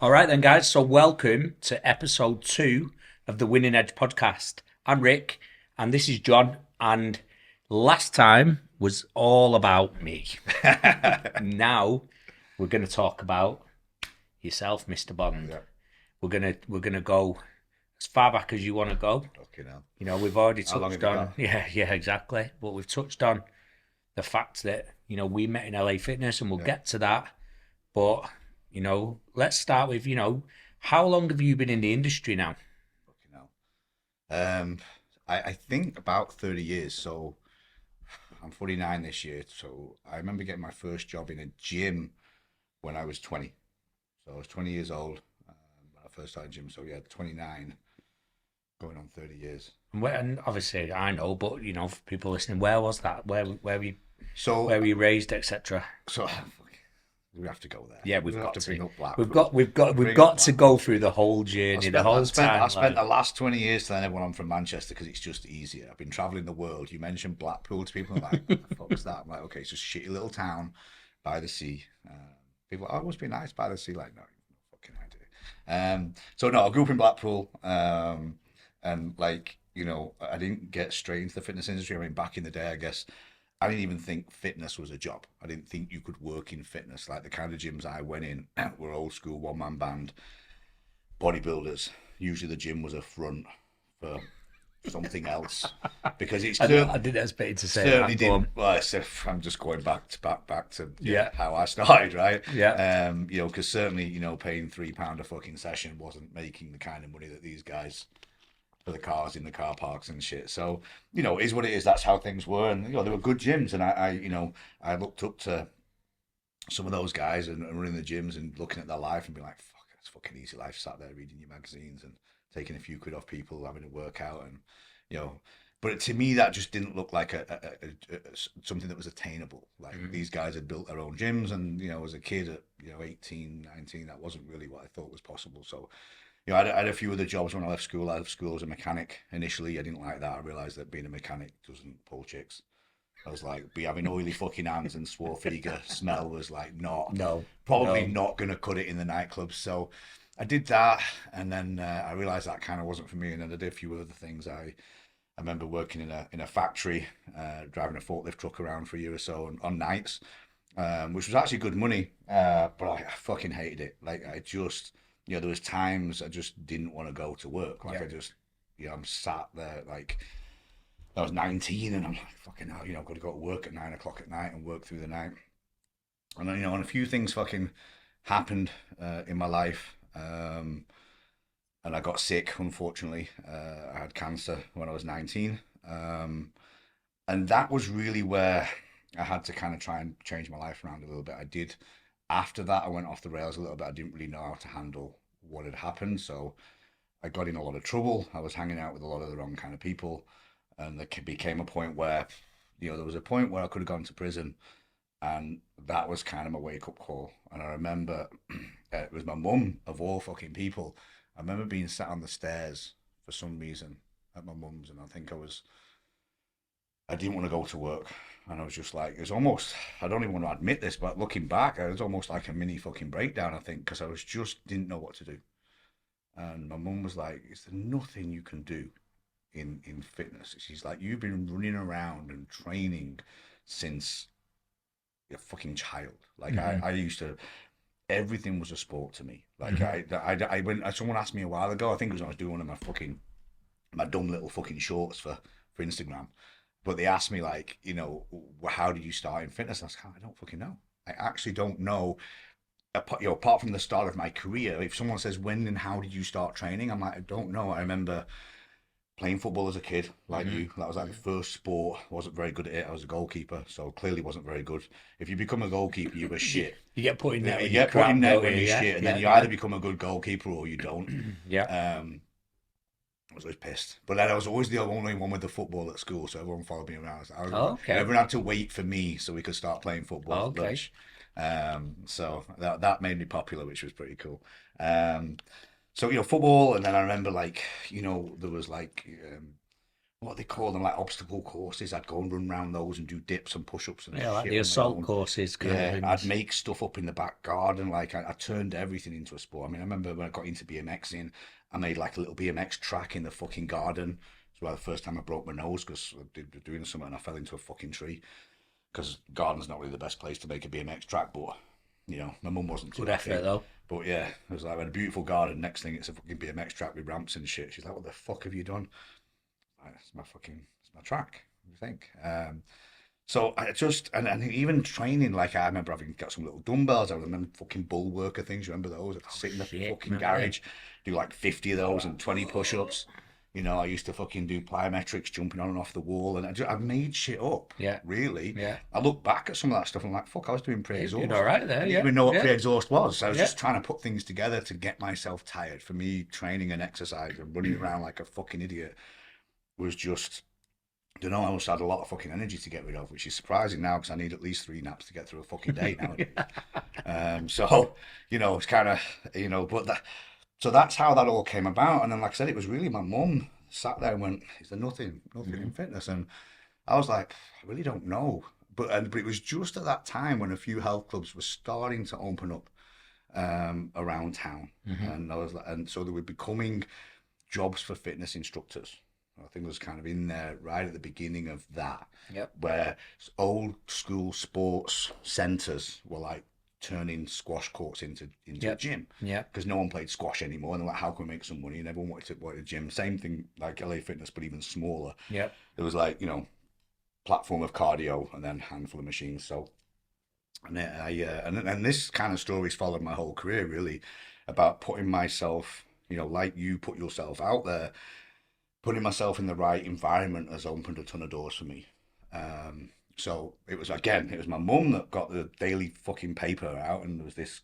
All right, then, guys. So, welcome to episode 2 of the Winning Edge podcast. I'm Rick, and this is John. And last time was all about me. Now we're going to talk about yourself, Mr. Bond. Yeah. We're gonna go as far back as you want to go. Okay, now. We've already How long have touched you on. got? Yeah, exactly. But we've touched on the fact that we met in LA Fitness, and we'll Yeah. get to that. But let's start with how long have you been in the industry now? Okay, now. I think about 30 years. So I'm 49 this year. So I remember getting my first job in a gym when I was 20. So I was 20 years old when I first started gym. So yeah, 29, going on 30 years. And obviously I know, but for people listening, where was that? Where So were you raised, etc.? so we have to go there. Yeah, we've We got have to to. bring up Blackpool. We've Bring got up to Blackpool. go through the whole journey, the I whole spent, time. I spent the last 20 years telling everyone I'm from Manchester because it's just easier. I've been traveling the world. You mentioned Blackpool to people, I'm like, what the fuck is that? I'm like, okay, it's just a shitty little town by the sea. People are like, oh, it must be nice by the sea. Like, no, fucking idea. So no, I grew up in Blackpool, and like, I didn't get straight into the fitness industry. I mean, back in the day, I guess I didn't even think fitness was a job. I didn't think you could work in fitness. Like the kind of gyms I went in were old school one-man band bodybuilders. Usually the gym was a front for something else because it's I didn't expect to say certainly that. Go on. didn't. Well, I'm just going back to Yeah. how I started, right? Yeah. Because certainly paying £3 a fucking session wasn't making the kind of money that these guys for the cars in the car parks and shit. So it is what it is. That's how things were, and they were good gyms, and I looked up to some of those guys and running the gyms and looking at their life and being like, fuck, that's fucking easy life. Sat there reading your magazines and taking a few quid off people, having a workout, and you know. But to me, that just didn't look like something that was attainable. Like these guys had built their own gyms, and as a kid at 18, 19, that wasn't really what I thought was possible. So I had a few other jobs when I left school. I left school as a mechanic initially. I didn't like that. I realised that being a mechanic doesn't pull chicks. I was like, be having oily fucking hands and swarfiga smell was like probably not going to cut it in the nightclubs. So I did that, and then I realised that kind of wasn't for me. And then I did a few other things. I remember working in a factory, driving a forklift truck around for a year or so on nights, which was actually good money, but I fucking hated it. Like I just, there was times I just didn't want to go to work. Like I just, I'm sat there like. I was 19 and I'm like, fucking hell, I've got to go to work at 9 o'clock at night and work through the night. And then, and a few things fucking happened in my life. And I got sick, unfortunately. I had cancer when I was 19. And that was really where I had to kind of try and change my life around a little bit. I did. After that, I went off the rails a little bit. I didn't really know how to handle what had happened. So I got in a lot of trouble. I was hanging out with a lot of the wrong kind of people. And there became a point where, there was a point where I could have gone to prison. And that was kind of my wake up call. And I remember it was my mum, of all fucking people. I remember being sat on the stairs for some reason at my mum's. And I didn't want to go to work. And I was just like, it's almost, I don't even want to admit this, but looking back, it was almost like a mini fucking breakdown, I think, because I was just didn't know what to do. And my mum was like, is there nothing you can do in fitness? She's like, you've been running around and training since you're a fucking child. Like I used to, everything was a sport to me. Like I when someone asked me a while ago, I think it was when I was doing one of my dumb little fucking shorts for Instagram. But they asked me like, how did you start in fitness? And I was like, I don't fucking know. I actually don't know. Apart from the start of my career, if someone says when and how did you start training, I'm like, I don't know. I remember playing football as a kid, like you. That was like the first sport. Wasn't very good at it. I was a goalkeeper, so clearly wasn't very good. If you become a goalkeeper, you were shit. You get put in net. You get put in net when you're yeah, shit, and yeah, then you either become a good goalkeeper or you don't. Yeah. I was always pissed, but then I was always the only one with the football at school, so everyone followed me around. Okay. Everyone had to wait for me so we could start playing football at lunch. So that made me popular, which was pretty cool. So football, and then I remember like there was like what they call them, like obstacle courses. I'd go and run around those and do dips and push-ups and Yeah, like shit the on my assault own. courses kind of Yeah, I'd things. make stuff up in the back garden. Like I turned everything into a sport. I mean, I remember when I got into BMXing, I made like a little BMX track in the fucking garden. It's where the first time I broke my nose because I did doing something and I fell into a fucking tree. Because garden's not really the best place to make a BMX track, but you know, my mum wasn't too Good happy. effort though. But yeah, it was like, we had a beautiful garden. Next thing, it's a fucking BMX track with ramps and shit. She's like, "What the fuck have you done?" Like, it's my track. What do you think? So I just and even training, like I remember having got some little dumbbells. I remember fucking bull worker things. You remember those? I'd sit in the Shit, fucking remember them? garage, do like 50 of those and 20 push-ups. You know, I used to fucking do plyometrics, jumping on and off the wall, and I made shit up. Yeah. Really. Yeah. I look back at some of that stuff and I'm like, fuck, I was doing You're pre-exhaust. doing all right there, I didn't yeah. even know what Yeah. pre-exhaust was. I was Yeah. just trying to put things together to get myself tired. For me, training and exercise and running around like a fucking idiot was just, I don't know, I must had a lot of fucking energy to get rid of, which is surprising now because I need at least 3 naps to get through a fucking day nowadays. So, you know, it's kind of, you know, but that, so that's how that all came about. And then, like I said, it was really my mum sat there and went, "Is there nothing in fitness?" And I was like, "I really don't know." But it was just at that time when a few health clubs were starting to open up around town, and I was like, and so they were becoming jobs for fitness instructors. I think it was kind of in there right at the beginning of that, Yep. where old school sports centres were like turning squash courts into a Yep. gym Yeah. because no one played squash anymore. And they're like, how can we make some money? And everyone wanted a gym. Same thing like LA Fitness, but even smaller. Yep. There was like, you know, platform of cardio and then handful of machines. So, and this kind of stories followed my whole career really about putting myself, you know, like you put yourself out there, putting myself in the right environment has opened a ton of doors for me. So it was my mum that got the daily fucking paper out, and there was this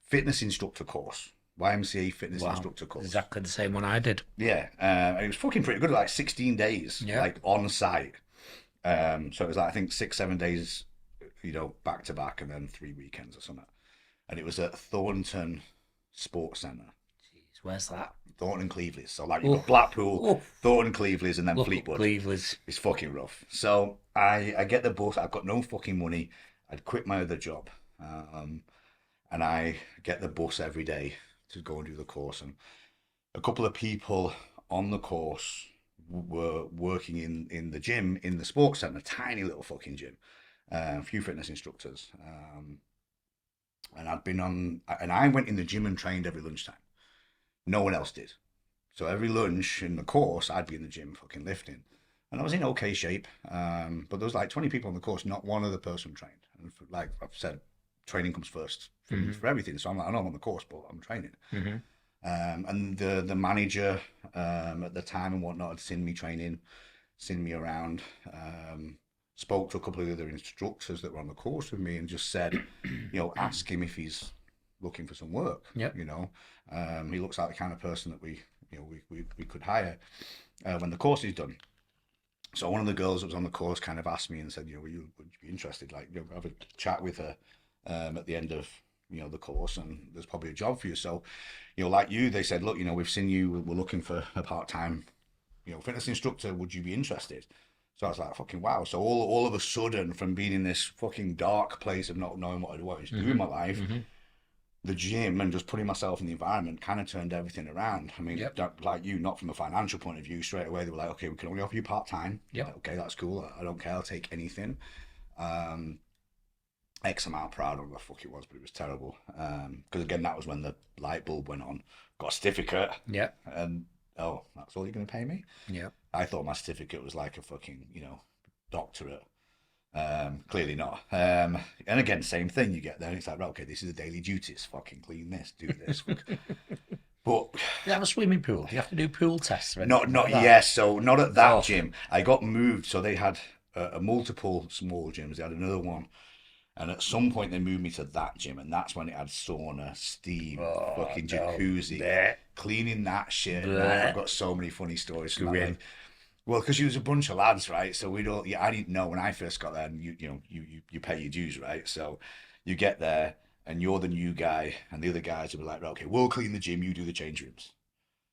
fitness instructor course, YMCA fitness Wow. instructor course. Exactly the same one I did. Yeah, and it was fucking pretty good, like 16 days, Yeah. like on site. So it was like, I think 6-7 days, you know, back to back, and then 3 weekends or something. And it was at Thornton Sports Centre. Jeez, where's that? Thornton Cleveland. So like you've got Blackpool, Oof. Thornton Cleveland, and then Look, Fleetwood. Cleveland's. It's fucking rough. So I get the bus. I've got no fucking money. I'd quit my other job, and I get the bus every day to go and do the course. And a couple of people on the course were working in the gym in the sports centre, tiny little fucking gym. A few fitness instructors, and I went in the gym and trained every lunchtime. No one else did. So every lunch in the course, I'd be in the gym fucking lifting. And I was in okay shape. But there was like 20 people on the course, not one other person trained. And like I've said, training comes first for me for everything. So I'm like, I know I'm on the course, but I'm training. And the manager at the time and whatnot had seen me training, seen me around, spoke to a couple of the other instructors that were on the course with me and just said, you know, ask him if he's looking for some work. Yep. You know, he looks like the kind of person that we could hire when the course is done. So one of the girls that was on the course kind of asked me and said, you know, would you be interested? Like, you know, have a chat with her at the end of, you know, the course, and there's probably a job for you. So, you know, like you, they said, look, you know, we've seen you, we're looking for a part-time, you know, fitness instructor. Would you be interested? So I was like, fucking wow. So all of a sudden, from being in this fucking dark place of not knowing what I was doing in my life, the gym and just putting myself in the environment kind of turned everything around. I mean, like you, not from a financial point of view, straight away they were like, okay, we can only offer you part-time. Yep. Like, okay, that's cool. I don't care. I'll take anything. X amount proud of what the fuck it was, but it was terrible. Because again, that was when the light bulb went on. Got a certificate. Yeah. And, oh, that's all you're going to pay me? Yeah. I thought my certificate was like a fucking, you know, doctorate. Clearly not. And again, same thing. You get there and it's like, right, okay, this is the daily duties. Fucking clean this, do this. But You have a swimming pool. You have to do pool tests. Or not anything like that? yes. So not at that Oh. gym. I got moved. So they had a multiple small gyms. They had another one. And at some point they moved me to that gym, and that's when it had sauna, steam, fucking jacuzzi, cleaning that shit. And I've got so many funny stories from that. Like, well, because you was a bunch of lads, right? So we'd all, I didn't know when I first got there, and you pay your dues, right? So you get there and you're the new guy, and the other guys will be like, right, okay, we'll clean the gym, you do the change rooms.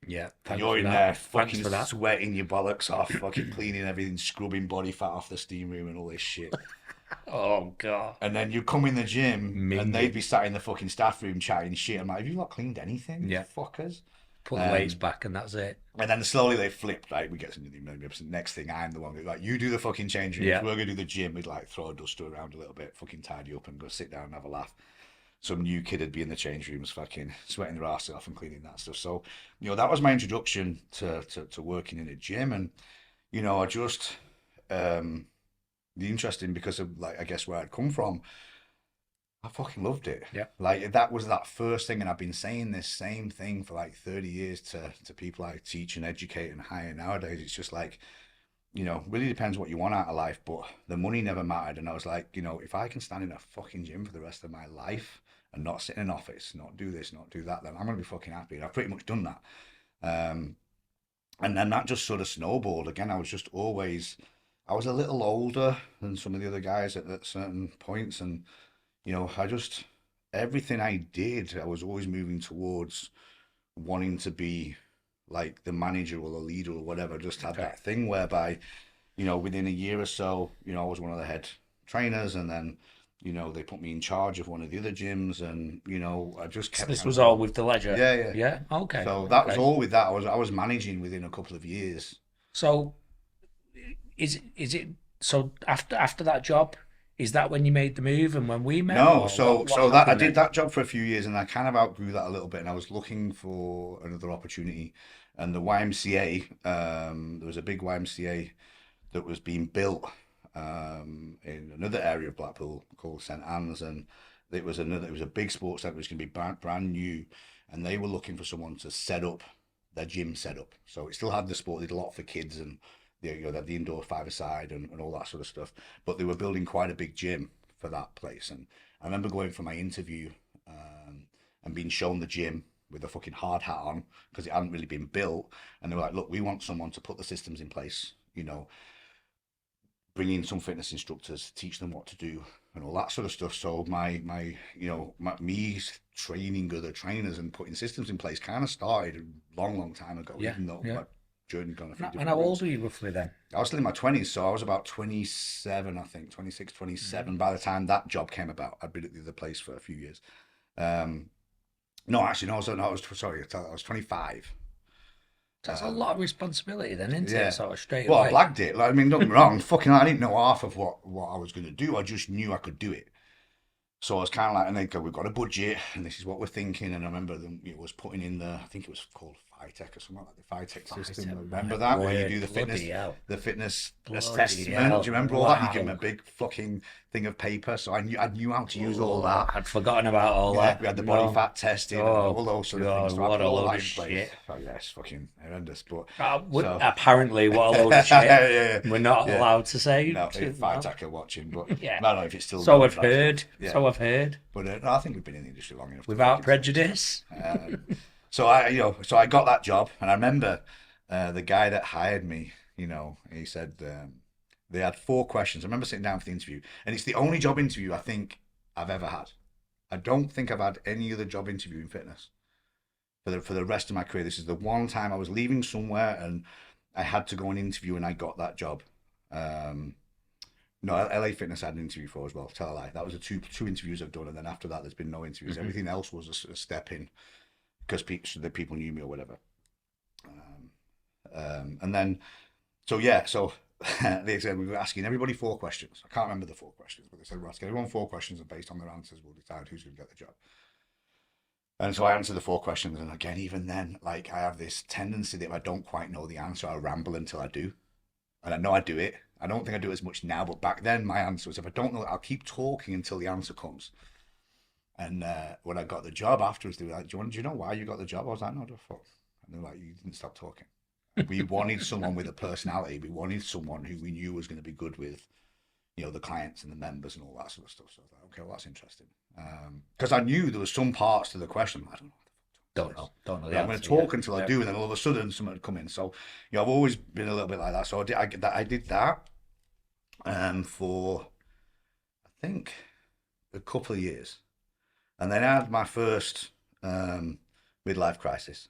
Yeah. And Thanks you're for in that. there Thanks fucking for that. sweating your bollocks off, fucking cleaning everything, scrubbing body fat off the steam room and all this shit. Oh god. And then you come in the gym and they'd Minging. be sat in the fucking staff room chatting shit. I'm like, have you not cleaned anything, Yeah. fuckers? Put the weights back and that's it. And then slowly they flipped. Like we get some next thing, I'm the one who, like, you do the fucking change rooms. Yeah. We're gonna do the gym. We'd like throw a duster around a little bit, fucking tidy up, and go sit down and have a laugh. Some new kid would be in the change rooms, fucking sweating their arse off and cleaning that stuff. So, that was my introduction to working in a gym, and I just the interesting because of, like, I guess where I'd come from. I fucking loved it. Yeah. Like that was that first thing, and I've been saying this same thing for like 30 years to people I teach and educate and hire nowadays. It's just like, really depends what you want out of life, but the money never mattered. And I was like, if I can stand in a fucking gym for the rest of my life and not sit in an office, not do this, not do that, then I'm gonna be fucking happy. And I've pretty much done that. And then that just sort of snowballed. Again, I was a little older than some of the other guys at certain points, and I just, everything I did, I was always moving towards wanting to be like the manager or the leader or whatever. I just had that thing whereby, within a year or so, I was one of the head trainers, and then, they put me in charge of one of the other gyms, and, I just kept. This was all with the Leisure? Yeah. Yeah? Okay. So that was all with that. I was managing within a couple of years. So, is it, so after that job, is that when you made the move and when we met? No, or so what so that I happened did then? that job for a few years, and I kind of outgrew that a little bit, and I was looking for another opportunity. And the YMCA, there was a big YMCA that was being built in another area of Blackpool called St Anne's, and it was a big sports centre which was going to be brand new, and they were looking for someone to set up their gym setup. So it still had the sport, did a lot for kids, and they had the indoor five-a-side and all that sort of stuff. But they were building quite a big gym for that place, and I remember going for my interview and being shown the gym with a fucking hard hat on because it hadn't really been built, and they were like, "Look, we want someone to put the systems in place, bring in some fitness instructors, teach them what to do and all that sort of stuff." So me training other trainers and putting systems in place kind of started a long time ago, Yeah, even though yeah. my journey gone a few And different how routes. old were you roughly then? I was still in my 20s, so I was about 27, I think, 26, 27 by the time that job came about. I'd been at the other place for a few years. No, actually, no, I was sorry, I was 25. That's a lot of responsibility then, isn't Yeah. it? Sort of straight Well, away. I blagged it. Like, I mean, don't get me wrong, fucking, I didn't know half of what I was going to do. I just knew I could do it. So I was kind of like, and they go, "We've got a budget, and this is what we're thinking." And I remember them, it was putting in I think it was called Phytech or something like the Phytech system. Phytech, Remember my that, where you word, do the fitness, bloody hell. the fitness Bloody assessment. hell, Do you remember all that? You give them wow. a big fucking thing of paper. So I knew how to use all that. I'd forgotten about all Yeah, that. we had the body No. fat testing and Oh, all those sort of God, things. So I what put a all load that of in place. shit. Oh yeah, it's fucking horrendous. But Well, so- apparently, what a load of shit. Yeah. We're not Yeah. allowed to say. No, to- if Phytech are watching, but Yeah. I don't know if it's still. So going, I've but- heard. Yeah. So I've heard. But no, I think we've been in the industry long enough. to Without fucking- prejudice. So I got that job, and I remember the guy that hired me. He said they had 4 questions. I remember sitting down for the interview, and it's the only job interview I think I've ever had. I don't think I've had any other job interview in fitness for the rest of my career. This is the one time I was leaving somewhere, and I had to go and interview, and I got that job. No, LA Fitness I had an interview for as well. Tell a lie. That was the two interviews I've done, and then after that, there's been no interviews. Everything else was a step in because the people knew me or whatever. And then, so they said we were asking everybody 4 questions. I can't remember the 4 questions, but they said we're asking everyone 4 questions, and based on their answers, we'll decide who's going to get the job. And so I answered the 4 questions, and again, even then, like I have this tendency that if I don't quite know the answer, I ramble until I do. And I know I do it. I don't think I do it as much now, but back then my answer was if I don't know it, I'll keep talking until the answer comes. And when I got the job afterwards, they were like, do you know why you got the job? I was like, no, the fuck. And they were like, you didn't stop talking. We wanted someone with a personality. We wanted someone who we knew was going to be good with, the clients and the members and all that sort of stuff. So I was like, okay, well, that's interesting. Because I knew there was some parts to the question. I don't know. Don't know. I'm going to talk until I do, and then all of a sudden something would come in. So, I've always been a little bit like that. So I did that for, I think, a couple of years. And then I had my first midlife crisis.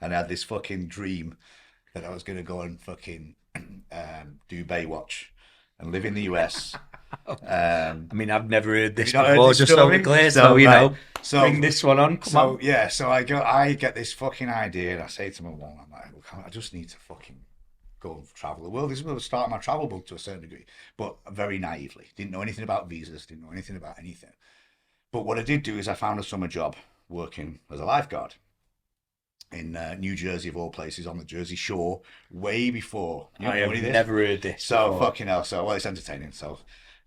And I had this fucking dream that I was going to go and fucking do Baywatch and live in the US. I mean, I've never heard this you not heard before, this just so story? we're clear. So, So, you right. know, So- bring this one on. Come on. Yeah, so I get this fucking idea and I say to my mum, I'm like, look, I just need to fucking go and travel the world. This is where I started my travel bug to a certain degree, but very naively. Didn't know anything about visas, didn't know anything about anything. But what I did do is I found a summer job working as a lifeguard in New Jersey, of all places, on the Jersey Shore, way before. You I know have any of this? never heard this. So before. fucking hell. So well, it's entertaining. So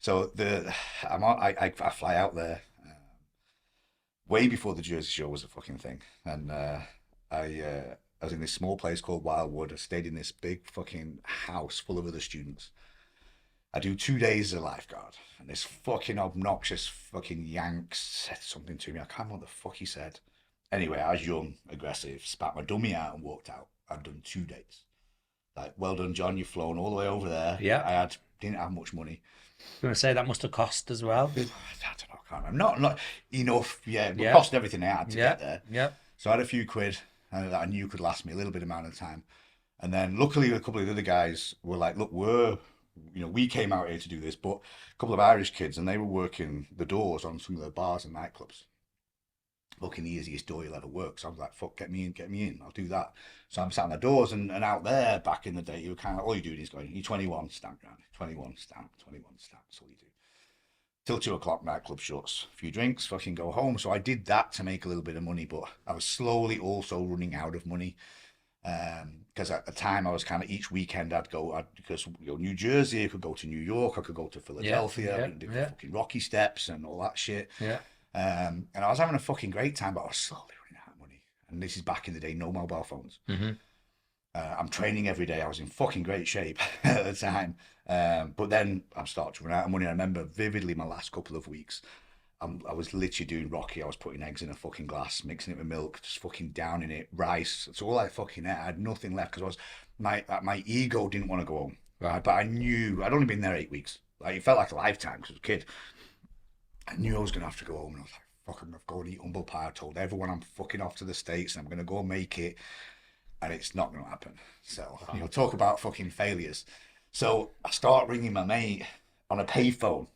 I fly out there way before the Jersey Shore was a fucking thing, and I was in this small place called Wildwood. I stayed in this big fucking house full of other students. I do 2 days as a lifeguard, and this fucking obnoxious fucking Yank said something to me. I can't remember what the fuck he said. Anyway, I was young, aggressive, spat my dummy out and walked out. I'd done 2 days. Like, well done, John. You've flown all the way over there. Yeah. Didn't have much money. I'm going to say that must have cost as well. I don't know. I can't remember. Not enough. Yeah, it Yeah. cost everything I had to Yeah. get there. Yeah. So I had a few quid that I knew could last me a little bit amount of time. And then luckily a couple of the other guys were like, look, we came out here to do this, but a couple of Irish kids, and they were working the doors on some of the bars and nightclubs. Fucking the easiest door you'll ever work. So I was like, fuck, get me in, I'll do that. So I'm sat on the doors, and out there back in the day, you were kind of, all you're doing is going, you're 21, stamp round, 21, stamp, that's all you do. Till 2 o'clock, nightclub shuts, a few drinks, fucking go home. So I did that to make a little bit of money, but I was slowly also running out of money. Because at the time I was kind of each weekend because New Jersey, I could go to New York, I could go to Philadelphia, and do fucking Rocky Steps and all that shit. Yeah. And I was having a fucking great time, but I was slowly running out of money. And this is back in the day, no mobile phones. Mm-hmm. I'm training every day. I was in fucking great shape at the time. But then I'm starting to run out of money. I remember vividly my last couple of weeks. I was literally doing Rocky. I was putting eggs in a fucking glass, mixing it with milk, just fucking downing it, rice. It's all I fucking ate. I had nothing left because my ego didn't want to go home. Right. But I knew I'd only been there 8 weeks. Like, it felt like a lifetime because I was a kid. I knew I was going to have to go home, and I was like, fuck, I'm going to go and eat humble pie. I told everyone I'm fucking off to the States and I'm going to go and make it, and it's not going to happen. So, talk about fucking failures. So I start ringing my mate on a payphone.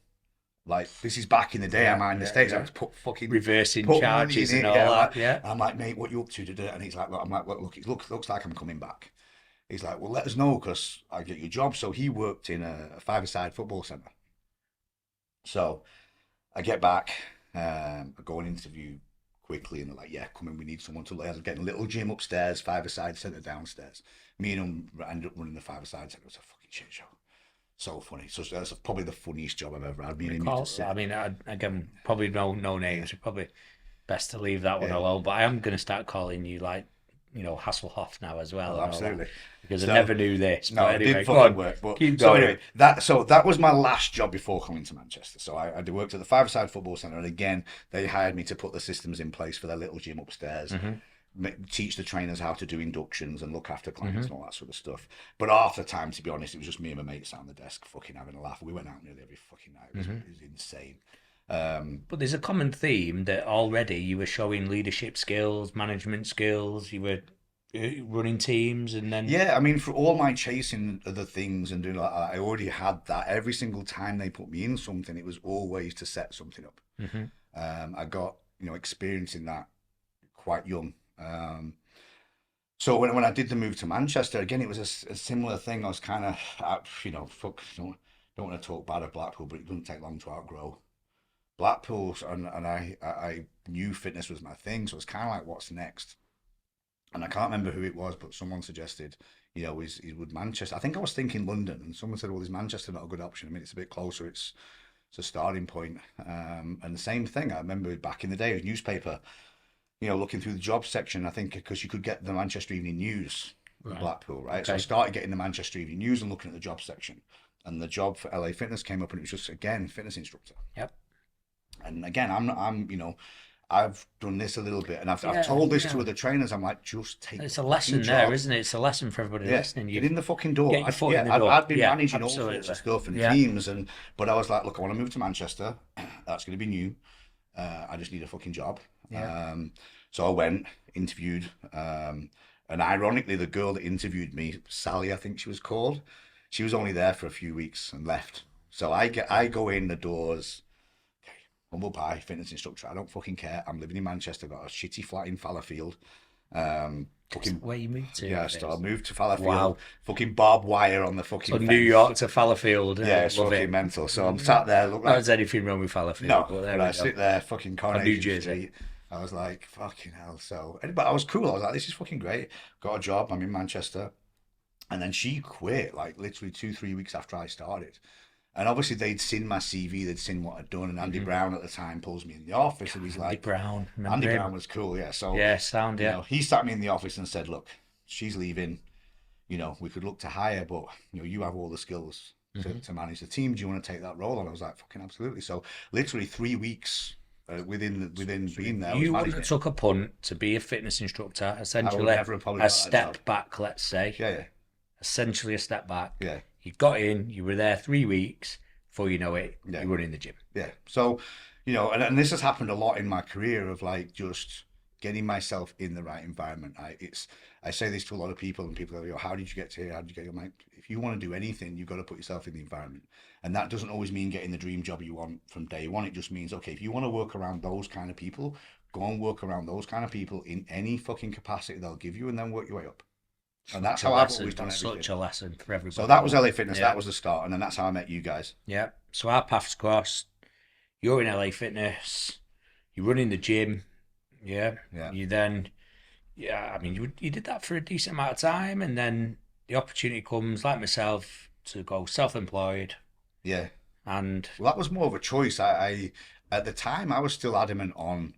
Like, this is back in the day. I'm in the States. I had to put fucking reversing put charges money in and it. all that. Like, Yeah. I'm like, mate, what you up to? And he's like, look, I'm like, look, it looks like I'm coming back. He's like, well, let us know because I get your job. So he worked in a five-a-side football centre. So I get back, I go and interview quickly, and they're like, yeah, come in, we need someone to. I was getting a little gym upstairs, five-a-side centre downstairs. Me and him ended up running the five-a-side centre. It was a fucking shit show. So funny. So that's probably the funniest job I've ever had. Me and him used to sit. I mean, again, probably no names. Probably best to leave that one alone. But I am going to start calling you like, Hasselhoff now as well. Oh, absolutely. Because I never knew this. No, but it anyway, did fucking work. But keep so going. anyway, that was my last job before coming to Manchester. So I worked at the five-a-side football centre, and again, they hired me to put the systems in place for their little gym upstairs. Teach the trainers how to do inductions and look after clients and all that sort of stuff. But half the time, to be honest, it was just me and my mates on the desk fucking having a laugh. We went out nearly every fucking night. It was insane. But there's a common theme that already you were showing leadership skills, management skills, you were running teams, and then... Yeah, I mean, for all my chasing other things and doing like that, I already had that. Every single time they put me in something, it was always to set something up. I got, experience in that quite young. So when I did the move to Manchester, again, it was a similar thing. I was kind of, don't want to talk bad of Blackpool, but it doesn't take long to outgrow Blackpool. And I knew fitness was my thing, so it's kind of like, what's next? And I can't remember who it was, but someone suggested, is would Manchester. I think I was thinking London, and someone said, well, is Manchester not a good option? I mean, it's a bit closer. It's a starting point. And the same thing, I remember back in the day, it was newspaper. Looking through the jobs section, I think because you could get the Manchester Evening News in Blackpool, right? Okay. So I started getting the Manchester Evening News and looking at the job section. And the job for LA Fitness came up, and it was just, again, fitness instructor. Yep. And again, I've done this a little bit, and I've told this to other trainers. I'm like, just take. It's a lesson there, isn't it? It's a lesson for everybody listening. Get in the fucking door. Get your foot in the door. I've been managing all sorts of stuff and teams, but I was like, look, I want to move to Manchester. That's going to be new. I just need a fucking job. So I went, interviewed, And ironically, the girl that interviewed me, Sally, I think she was called, she was only there for a few weeks and left. So I go in the doors, humble pie, fitness instructor. I don't fucking care. I'm living in Manchester, got a shitty flat in Fallowfield. Fucking Where you moved to? yeah, so I moved to Fallowfield. Wow. Fucking barbed wire on the fucking From fence. New York to Fallowfield. Yeah, it's love fucking it. mental. So I'm sat there, look Not like there's anything wrong with Fallowfield. no, but there but we I go. sit there, fucking New Coronation Jersey. Street. I was like, fucking hell. So, but I was cool. I was like, this is fucking great. Got a job. I'm in Manchester. And then she quit like literally 2-3 weeks after I started. And obviously they'd seen my CV, they'd seen what I'd done. And Andy Brown at the time pulls me in the office and he's Andy like, Brown. Remember Andy him? Brown was cool, yeah. So Yeah, sound, you yeah. know, he sat me in the office and said, look, she's leaving. You know, we could look to hire, but you know, you have all the skills to manage the team. Do you want to take that role? And I was like, fucking absolutely. So literally 3 weeks within being there, I was You managing wouldn't have it. took a punt to be a fitness instructor, essentially never have probably a got that step job. back, let's say. Yeah, Essentially a step back. yeah. You got in, you were there 3 weeks, before you know it, Yeah. you were in the gym. Yeah. So, you know, and this has happened a lot in my career of like just getting myself in the right environment. I say this to a lot of people and people go, how did you get to here? How did you get here? I'm like, if you want to do anything, you've got to put yourself in the environment. And that doesn't always mean getting the dream job you want from day one. It just means, okay, if you want to work around those kind of people, go and work around those kind of people in any fucking capacity they'll give you and then work your way up. And that's how I've always done everything. Such a lesson for everybody. So that was LA Fitness. Yeah. That was the start. And then that's how I met you guys. Yeah. So our paths crossed. You're in LA Fitness. You're running the gym. Yeah. Yeah. You then, I mean, you did that for a decent amount of time, and then the opportunity comes, like myself, to go self-employed. Yeah. And Well, that was more of a choice. I at the time I was still adamant on,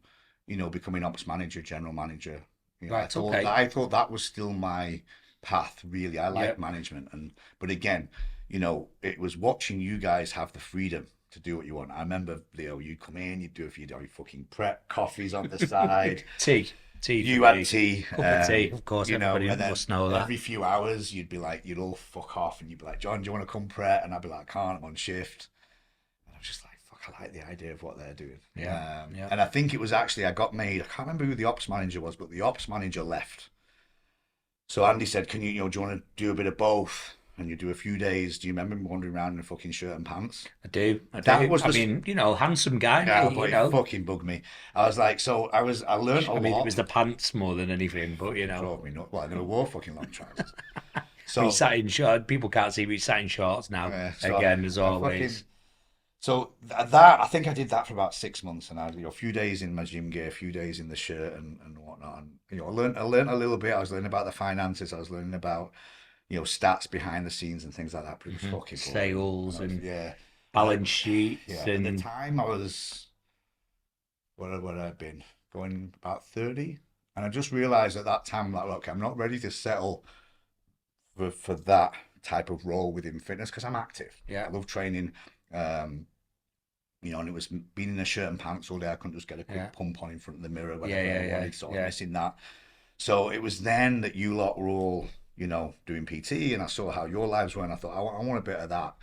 you know, becoming ops manager, general manager. You know, Right, okay. I thought that was still my path. Really, I like Yep. management, but again, you know, it was watching you guys have the freedom to do what you want. I remember, Leo, you'd come in, you'd do a few fucking prep coffees on the side. tea. You for had me. tea, Cup of tea, of course. you know, Everybody and then must know that. every few hours you'd be like, you'd all fuck off, and you'd be like, John, do you want to come prep? And I'd be like, I can't, I'm on shift. And I was just like, fuck, I like the idea of what they're doing. Yeah, yeah. And I think it was actually, I can't remember who the ops manager was, but the ops manager left. So Andy said, can you know, do you want to do a bit of both? And you do a few days. Do you remember me wandering around in a fucking shirt and pants? I do. That was I the- mean, you know, handsome guy. Yeah, mate, but you know. it fucking bugged me. I was like, so I learned a I mean, lot. it was the pants more than anything, but you know. Drove me nuts. Well, I never wore fucking long trousers. We sat in shorts. People can't see me sat in shorts now. Yeah, so Again, as I always. So that I think I did that for about 6 months, and I had, you know, a few days in my gym gear, a few days in the shirt and whatnot. And you know, I learned a little bit. I was learning about the finances. I was learning about, you know, stats behind the scenes and things like that. But it was fucking boring. Sales and yeah, balance sheets yeah. At and the time, I was what had I been going about 30, and I just realized at that time, like, look, I'm not ready to settle for that type of role within fitness because I'm active. Yeah. I love training. You know, and it was being in a shirt and pants all day. I couldn't just get a quick Yeah. pump on in front of the mirror whenever Yeah, I yeah, wanted, sort of yeah. missing that. So it was then that you lot were all, you know, doing PT, and I saw how your lives were, and I thought, I want a bit of that.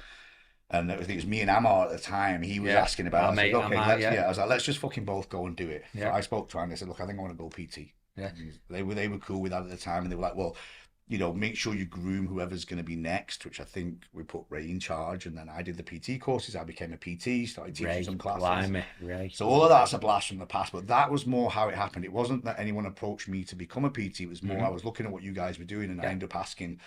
And I think it was me and Amar at the time. He was Yeah. asking about it. Our I mate said, okay, Amar, yeah. I was like, let's just fucking both go and do it. So Yeah. I spoke to Andy. I said, look, I think I want to go PT. Yeah. They were cool with that at the time, and they were like, well, you know, make sure you groom whoever's going to be next, which I think we put Ray in charge. And then I did the PT courses. I became a PT, started teaching Ray, some classes. blimey, Ray. So all of that's a blast from the past, but that was more how it happened. It wasn't that anyone approached me to become a PT. It was more I was looking at what you guys were doing, and I ended up asking,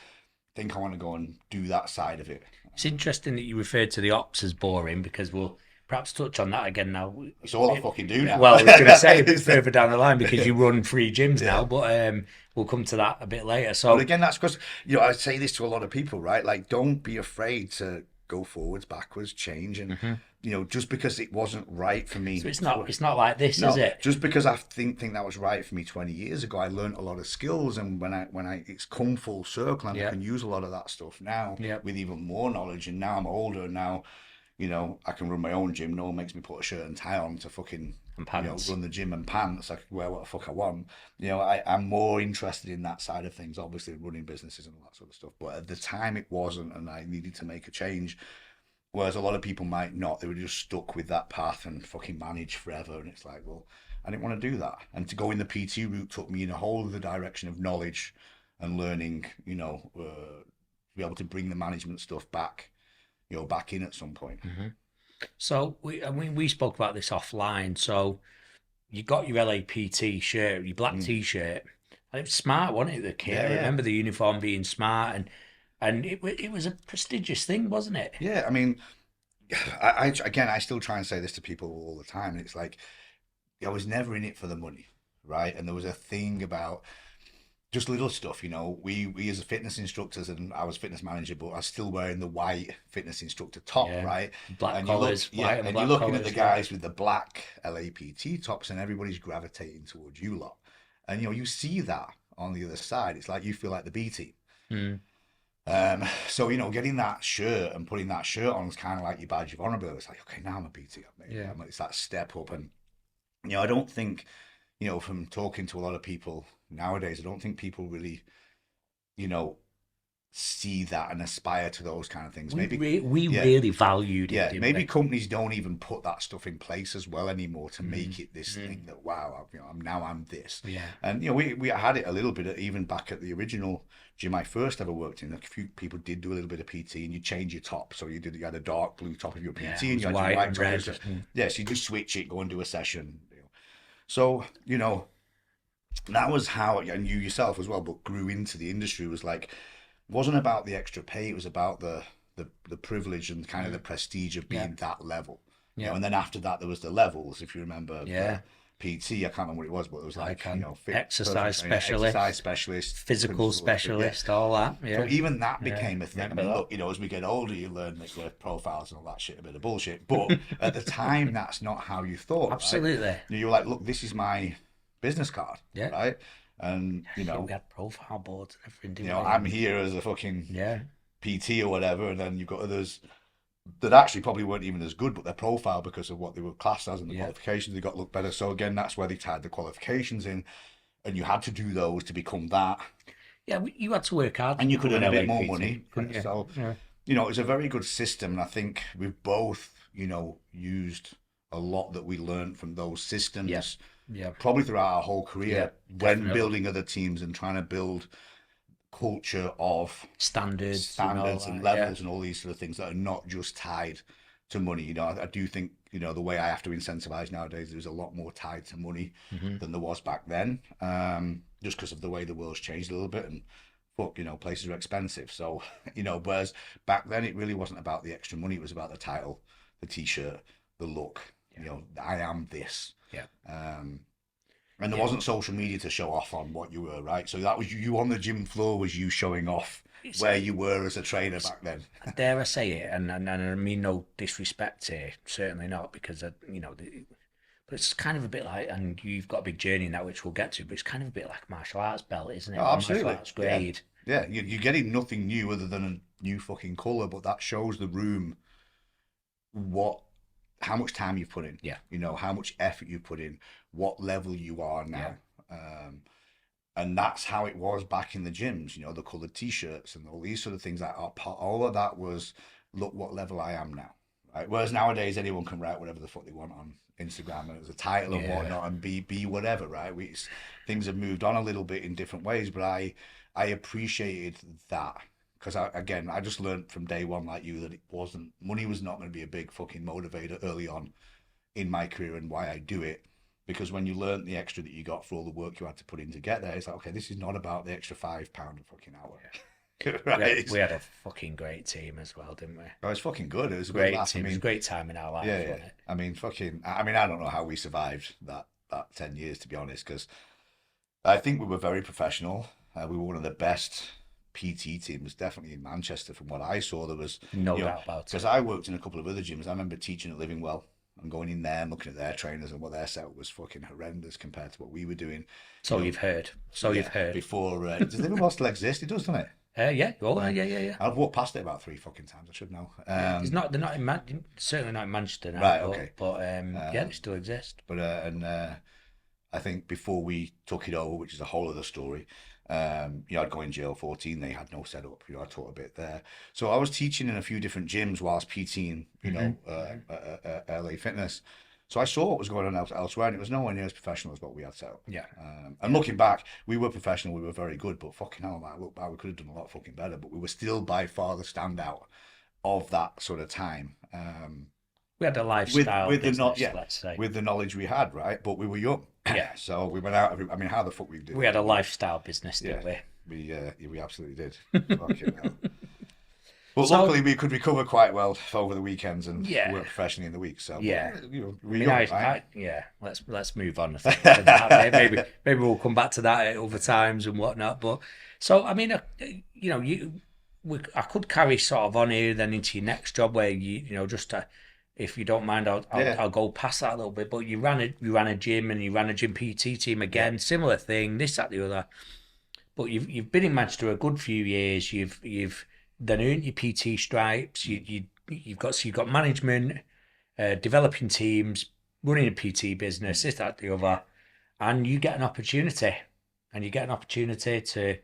think I want to go and do that side of it. It's interesting that you referred to the ops as boring because we'll perhaps touch on that again now. It's all I fucking do now. Well, I was going to say a bit further down the line because you run 3 gyms now, but we'll come to that a bit later. So But again, that's because, you know, I say this to a lot of people, right? Like, don't be afraid to go forwards, backwards, change, and you know, just because it wasn't right for me. So it's not like this, No, is it? just because I think that was right for me 20 years ago, I learned a lot of skills, and when I it's come full circle, and I Yeah. can use a lot of that stuff now Yeah. with even more knowledge. And now I'm older, now, you know, I can run my own gym. No one makes me put a shirt and tie on to fucking And pants. run the gym and pants. I can wear what the fuck I want. You know, I'm more interested in that side of things, obviously running businesses and all that sort of stuff. But at the time it wasn't, and I needed to make a change. Whereas a lot of people might not. They were just stuck with that path and fucking manage forever. And it's like, well, I didn't want to do that. And to go in the PT route took me in a whole other direction of knowledge and learning, to be able to bring the management stuff back, back in at some point. So we spoke about this offline. So you got your LAPT shirt, your black T-shirt. And it was smart, wasn't it? The kit. I Yeah. remember the uniform being smart, and it was a prestigious thing, wasn't it? Yeah, I mean, I still try and say this to people all the time. And it's like, I was never in it for the money, right? And there was a thing about just little stuff, we as a fitness instructors, and I was fitness manager, but I was still wearing the white fitness instructor top, Yeah. right? Black And collars, white and and black you're looking at collars, the guys with the black LAPT tops, and everybody's gravitating towards you lot. And you see that on the other side. It's like you feel like the B team. Mm. So getting that shirt and putting that shirt on is kind of like your badge of honor. But it's like, okay, now I'm a B team. Yeah. It's that step up, and I don't think, from talking to a lot of people nowadays, I don't think people really, see that and aspire to those kind of things. We Maybe really valued it. yeah, didn't maybe we? companies don't even put that stuff in place as well anymore to make it this thing that, wow, I'm this. Yeah. And we had it a little bit even back at the original gym I first ever worked in. A few people did do a little bit of PT, and you change your top. So you had a dark blue top of your PT, Yeah, and it you was had white your white and top. red. Yeah, so you just switch it, go and do a session. So that was how, and you yourself as well, but grew into the industry. Was like, wasn't about the extra pay. It was about the privilege and kind of the prestige of being that level. Yeah. And then after that, there was the levels. If you remember, Yeah. PT, I can't remember what it was, but it was like, exercise specialist, Physical specialist, all that. Yeah. So even that became a thing. I remember mean, that. look, as we get older, you learn that your profiles and all that shit, a bit of bullshit. But at the time, that's not how you thought. right? Absolutely. You're like, look, this is my business card, Yeah. right? And We had profile boards and everything. Didn't we? I'm here as a fucking Yeah. PT or whatever, and then you've got others that actually probably weren't even as good, but their profile, because of what they were classed as and the qualifications, they got look better. So again, that's where they tied the qualifications in, and you had to do those to become that, Yeah, you had to work hard. and you could to earn a become bit more LAPT, money. couldn't you? So Yeah. it's a very good system, and I think we've both used a lot that we learned from those systems. Yeah. Probably throughout our whole career, Yeah, when definitely. building other teams and trying to build culture of Standards and levels and all these sort of things that are not just tied to money. I do think the way I have to incentivize nowadays, there's a lot more tied to money than there was back then, just because of the way the world's changed a little bit, and fuck, places are expensive. So whereas back then it really wasn't about the extra money, it was about the title, the t-shirt, the look. I am this. Yeah. And there wasn't social media to show off on what you were, right? So that was you on the gym floor, was you showing off where you were as a trainer back then. Dare I say it, and I mean no disrespect here, certainly not, because but it's kind of a bit like, and you've got a big journey in that, which we'll get to, but it's kind of a bit like a martial arts belt, isn't it? Oh, absolutely. Martial arts grade. Yeah, you're getting nothing new other than a new fucking colour, but that shows the room how much time you've put in. Yeah. How much effort you've put in, what level you are now. And that's how it was back in the gyms, the coloured t-shirts and all these sort of things. All of that was, look what level I am now. Right? Whereas nowadays anyone can write whatever the fuck they want on Instagram, and it's a title and whatnot, and be whatever, right? Things have moved on a little bit in different ways, but I appreciated that. Because I just learned from day one, like you, that money was not going to be a big fucking motivator early on in my career and why I do it. Because when you learn the extra that you got for all the work you had to put in to get there, it's like, okay, this is not about the extra £5 a fucking hour. Right? We had a fucking great team as well, didn't we? Oh, it's fucking good. It was a Great good laugh. team. It was a great time in our life. Yeah, wasn't yeah. it? I mean, I don't know how we survived that 10 years, to be honest, because I think we were very professional. We were one of the best PT teams, definitely in Manchester. From what I saw, there was No doubt about it. because I worked in a couple of other gyms. I remember teaching at Livingwell and going in there and looking at their trainers, and what their setup was fucking horrendous compared to what we were doing. So you've heard. You've heard. Before. Does Livingwell still exist? It does, doesn't it? Yeah. Oh, yeah. I've walked past it about 3 fucking times. I should know. It's not. They're not in certainly not in Manchester now. Right, But, okay. But yeah, they still exist. But I think before we took it over, which is a whole other story, I'd go in jail 14. They had no setup. I taught a bit there. So I was teaching in a few different gyms whilst PTing, LA Fitness. So I saw what was going on elsewhere, and it was nowhere near as professional as what we had set up. Yeah. And looking back, we were professional, we were very good, but fucking hell, man, look back, we could have done a lot fucking better, but we were still by far the standout of that sort of time. We had a lifestyle with business, the let's say. with the knowledge we had, right? But we were young, Yeah. so we went out. I mean, how the fuck we did? We had a lifestyle business, didn't we? We absolutely did. Fucking hell. But So- luckily, we could recover quite well over the weekends and Yeah. work professionally in the week. So Yeah. we're I mean, young, right? yeah. Let's move on. I think, to that. Maybe we'll come back to that at other times and whatnot. But so I mean, you know, I could carry sort of on here then into your next job where you know just to, if you don't mind, I'll go past that a little bit. But you ran a gym and you ran a gym PT team again, similar thing, this, that, the other. But you've been in Manchester a good few years. You've then earned your PT stripes. You've got management, developing teams, running a PT business, this, that, the other, and you get an opportunity, to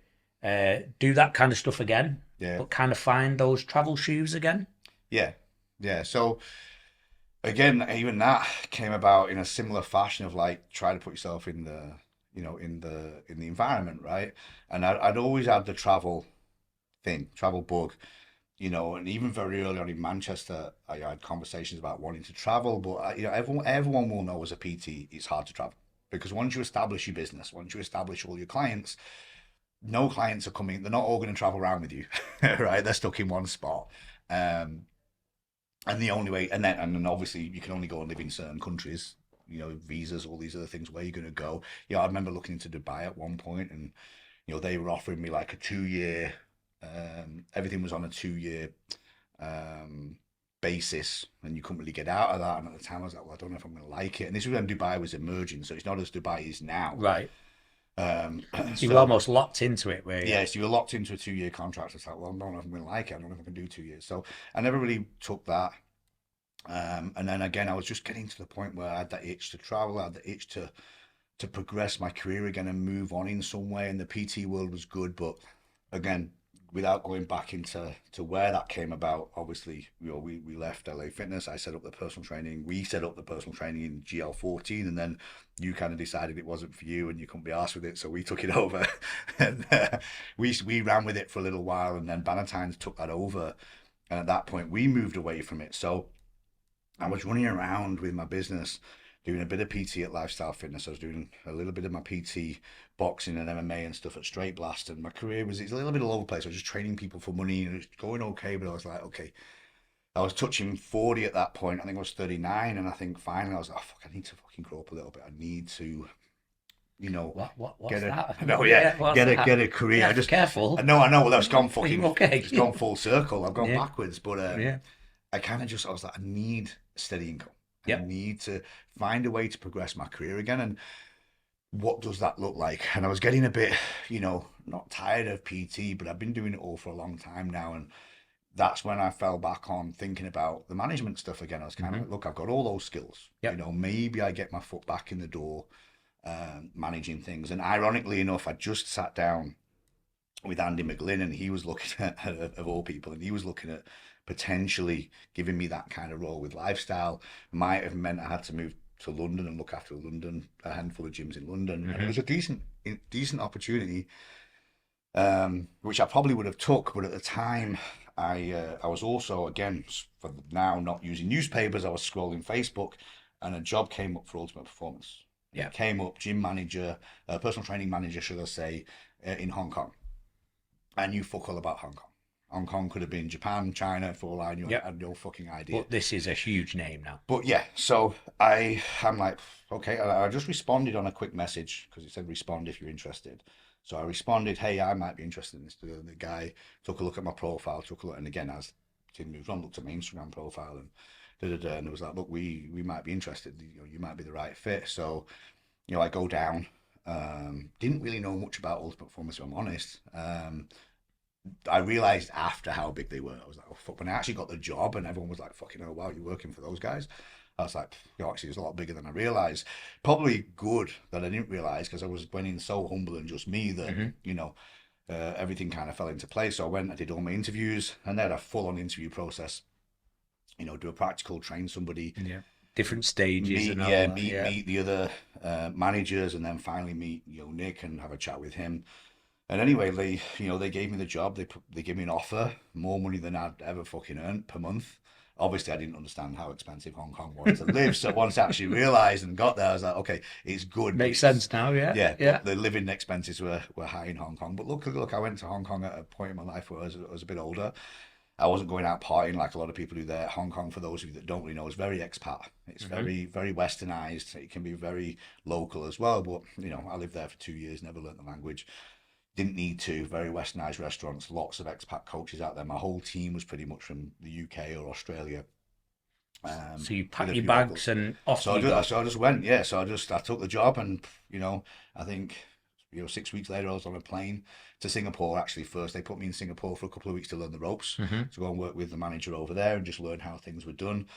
do that kind of stuff again, but kind of find those travel shoes again. Yeah. So again, even that came about in a similar fashion of like try to put yourself in the environment, right? And I'd always had the travel bug, you know, and even very early on in Manchester, I had conversations about wanting to travel, but you know, everyone will know as a PT, it's hard to travel because once you establish your business, once you establish all your clients, no clients are coming. They're not all going to travel around with you, right? They're stuck in one spot. And the only way, and then obviously you can only go and live in certain countries, you know, visas, all these other things, where you're going to go. You know, I remember looking into Dubai at one point and, you know, they were offering me like a 2-year, everything was on a 2-year basis and you couldn't really get out of that. And at the time I was like, well, I don't know if I'm going to like it. And this was when Dubai was emerging. So it's not as Dubai is now. Right. You were So- almost locked into it, were you? yeah, so you were locked into a 2-year contract. It's like, well, I don't know if I'm going to like it. I don't know if I can do 2 years. So I never really took that. And then again, I was just getting to the point where I had that itch to travel. I had the itch to progress my career again and move on in some way. And the PT world was good, but again, without going back into where that came about, obviously, you know, we left LA Fitness. I set up the personal training. We set up the personal training in GL14, and then you kind of decided it wasn't for you and you couldn't be arsed with it, so we took it over. And we ran with it for a little while, and then Bannatynes took that over. And at that point, we moved away from it. So I was running around with my business, doing a bit of PT at Lifestyle Fitness. I was doing a little bit of my PT boxing and MMA and stuff at Straight Blast. And my career it's a little bit all over the place. I was just training people for money and it was going okay. But I was like, okay, I was touching 40 at that point. I think I was 39. And I think finally I was like, oh, fuck, I need to fucking grow up a little bit. I need to, you know, What's get that? get a career. Yeah, I just careful. I know. Well, that's gone fucking. Okay. It's gone full circle. I've gone Yeah. backwards, but I kind of I was like, I need a steady income. Yep. I need to find a way to progress my career again. And what does that look like? And I was getting a bit, you know, not tired of PT, but I've been doing it all for a long time now. And that's when I fell back on thinking about the management stuff again. I was kind of like, look, I've got all those skills. Yep. You know, maybe I get my foot back in the door, managing things. And ironically enough, I just sat down with Andy McGlynn, and he was looking at, of all people, and he was looking at potentially giving me that kind of role with Lifestyle. Might have meant I had to move to London and look after a handful of gyms in London. And it was a decent opportunity, which I probably would have took. But at the time, I was also, again, for now not using newspapers, I was scrolling Facebook, and a job came up for Ultimate Performance. Yeah. It came up, gym manager, personal training manager, should I say, in Hong Kong. I knew fuck all about Hong Kong. Hong Kong could have been Japan, China, for all I knew. Yep. I had no fucking idea. But this is a huge name now. But yeah, so I'm like, okay, I just responded on a quick message because it said respond if you're interested. So I responded, hey, I might be interested in this. The guy took a look at my profile, and again, as it moved on, looked at my Instagram profile and and it was like, look, we might be interested. You know, you might be the right fit. So, you know, I go down. Didn't really know much about Ultimate Performance, if I'm honest. I realized after how big they were. I was like, oh fuck, when I actually got the job and everyone was like, fucking hell, wow, you're working for those guys. I was like, yo, actually, it's a lot bigger than I realized. Probably good that I didn't realize because I went in so humble and just me that, you know, everything kind of fell into place. So I did all my interviews, and they had a full-on interview process. You know, do a practical, train somebody. Yeah. different stages meet and all yeah that. meet Yeah. meet the other managers, and then finally meet Nick and have a chat with him. And anyway, they gave me the job. They gave me an offer, more money than I'd ever fucking earned per month. Obviously, I didn't understand how expensive Hong Kong was to live. So once I actually realised and got there, I was like, okay, it's good. But Makes sense now. Yeah. yeah, Yeah. but the living expenses were high in Hong Kong. But look, I went to Hong Kong at a point in my life where I was a bit older. I wasn't going out partying like a lot of people do there. Hong Kong, for those of you that don't really know, is very expat. It's very, very westernized. It can be very local as well. But, I lived there for 2 years, never learnt the language. Didn't need to. Very westernized restaurants, lots of expat coaches out there. My whole team was pretty much from the UK or Australia. So you With pack a your few bags locals. and off So you go. I just went, yeah. So I took the job, and I think 6 weeks later I was on a plane to Singapore. Actually, first they put me in Singapore for a couple of weeks to learn the ropes, to go and work with the manager over there and just learn how things were done,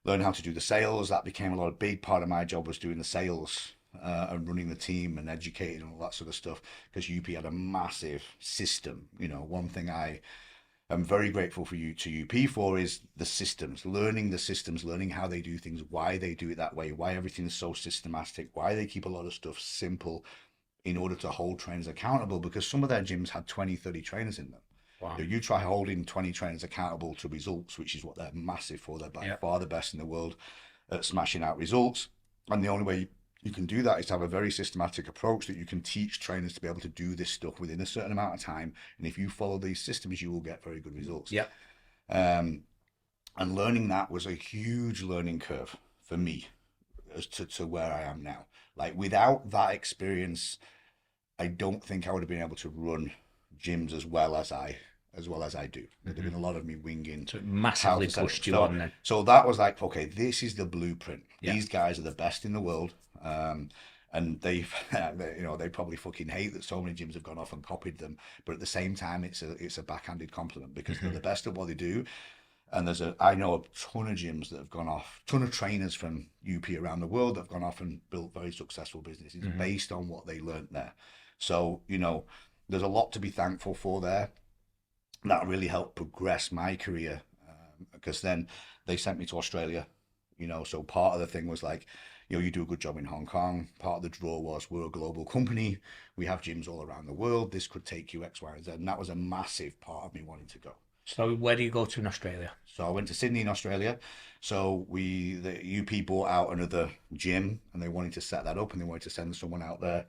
learn how to do the sales. That became a big part of my job, was doing the sales. And running the team and educating and all that sort of stuff, because UP had a massive system. One thing I'm very grateful to UP for is the systems, learning the systems, learning how they do things, why they do it that way, why everything is so systematic, why they keep a lot of stuff simple in order to hold trainers accountable, because some of their gyms had 20, 30 trainers in them. Wow. You try holding 20 trainers accountable to results, which is what they're massive for. They're by far the best in the world at smashing out results. And the only way you can do that is to have a very systematic approach that you can teach trainers to be able to do this stuff within a certain amount of time. And if you follow these systems, you will get very good results. Yeah. And learning that was a huge learning curve for me as to where I am now. Like, without that experience, I don't think I would have been able to run gyms as well as I do. There'd have been a lot of me winging. So it massively pushed you on then. So that was like, okay, this is the blueprint. Yeah. These guys are the best in the world. And they probably fucking hate that so many gyms have gone off and copied them. But at the same time, it's a backhanded compliment, because they're the best at what they do. And I know a ton of gyms that have gone off, ton of trainers from UP around the world that have gone off and built very successful businesses based on what they learned there. So, there's a lot to be thankful for there. That really helped progress my career, because then they sent me to Australia. So part of the thing was like, you do a good job in Hong Kong. Part of the draw was, we're a global company. We have gyms all around the world. This could take you X, Y, and Z. And that was a massive part of me wanting to go. So where do you go to in Australia? So I went to Sydney in Australia. So the UP bought out another gym, and they wanted to set that up, and they wanted to send someone out there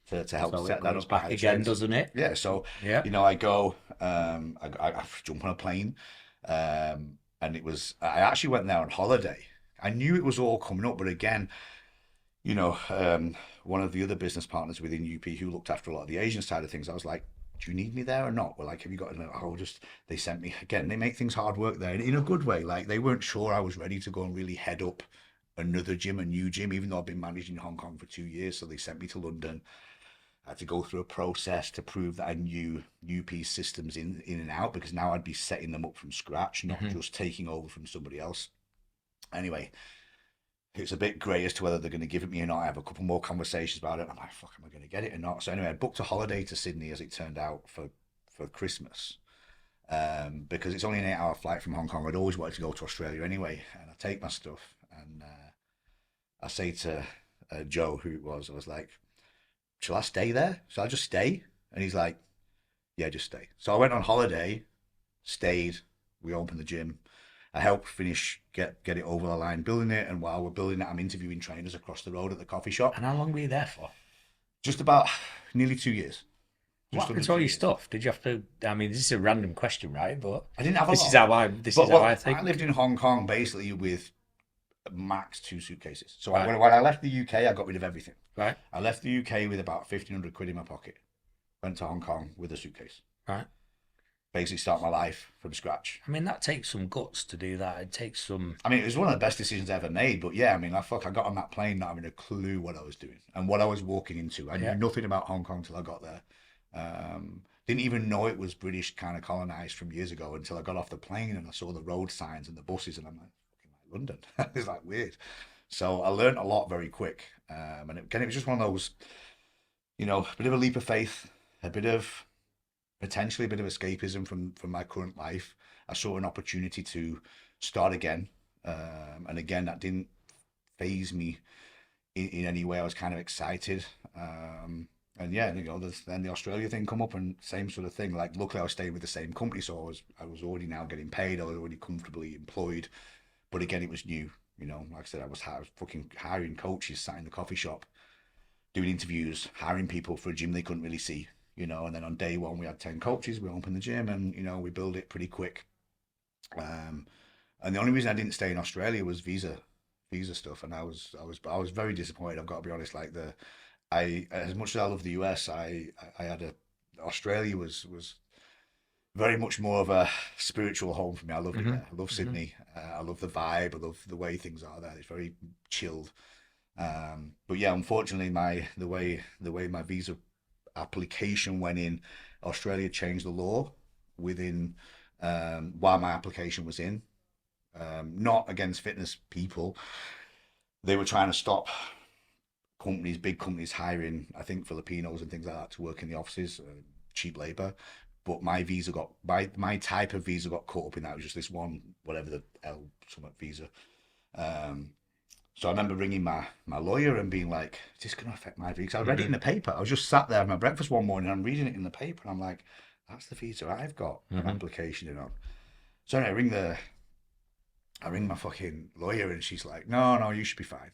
to help So set it that comes up. back again, doesn't it? Yeah. So Yeah. I go, I jump on a plane, and I actually went there on holiday. I knew it was all coming up, but again, one of the other business partners within UP who looked after a lot of the Asian side of things, I was like, do you need me there or not? Well, like, have you got they sent me again. They make things hard work there in a good way. Like, they weren't sure I was ready to go and really head up another gym, a new gym, even though I've been managing Hong Kong for 2 years. So they sent me to London. I had to go through a process to prove that I knew UP's systems in and out, because now I'd be setting them up from scratch, not just taking over from somebody else. Anyway, it's a bit grey as to whether they're going to give it me or not. I have a couple more conversations about it. I'm like, fuck, am I going to get it or not? So anyway, I booked a holiday to Sydney, as it turned out, for Christmas, because it's only an 8-hour flight from Hong Kong. I'd always wanted to go to Australia anyway, and I take my stuff, and I say to Joe, who it was, I was like, shall I stay there? Shall I just stay? And he's like, yeah, just stay. So I went on holiday, stayed, we opened the gym. I helped finish, get it over the line, building it. And while we're building it, I'm interviewing trainers across the road at the coffee shop. And how long were you there for? Just about nearly 2 years. What happened to all your stuff? Did you have to? I mean, this is a random question, right? But I didn't have a this lot. is how I. This is how I think. I lived in Hong Kong basically with max 2 suitcases. So Right. when I left the UK, I got rid of everything. Right. I left the UK with about 1,500 quid in my pocket. Went to Hong Kong with a suitcase. Right. Basically start my life from scratch. I mean, that takes some guts to do that. It takes some. I mean, it was one of the best decisions I ever made. But yeah, I mean, I got on that plane not having a clue what I was doing and what I was walking into. I knew nothing about Hong Kong till I got there. Didn't even know it was British kind of colonized from years ago until I got off the plane and I saw the road signs and the buses, and I'm like, fucking like London. It's like weird. So I learned a lot very quick. And it was just one of those, a bit of a leap of faith, potentially a bit of escapism from my current life. I saw an opportunity to start again. And again, that didn't faze me in any way. I was kind of excited. And yeah, then the Australia thing come up and same sort of thing. Like, luckily I was staying with the same company, so I was already now getting paid. I was already comfortably employed. But again, it was new. Like I said, I was fucking hiring coaches, sat in the coffee shop, doing interviews, hiring people for a gym they couldn't really see. And then on day one we had 10 coaches. We opened the gym, and we built it pretty quick. And the only reason I didn't stay in Australia was visa stuff, and I was very disappointed. I've got to be honest. Like, as much as I love the US, Australia was very much more of a spiritual home for me. I love it there. I love Sydney. I love the vibe. I love the way things are there. It's very chilled. But yeah, unfortunately, the way my visa application went in, Australia changed the law within while my application was in. Not against fitness people. They were trying to stop big companies hiring, I think, Filipinos and things like that to work in the offices, cheap labor. But my visa my type of visa got caught up in that. It was just this one, whatever the L something visa. So I remember ringing my lawyer and being like, is this going to affect my visa? I read it in the paper. I was just sat there at my breakfast one morning and I'm reading it in the paper and I'm like, that's the visa I've got an application in on. So anyway, I ring my fucking lawyer and she's like, no, you should be fine.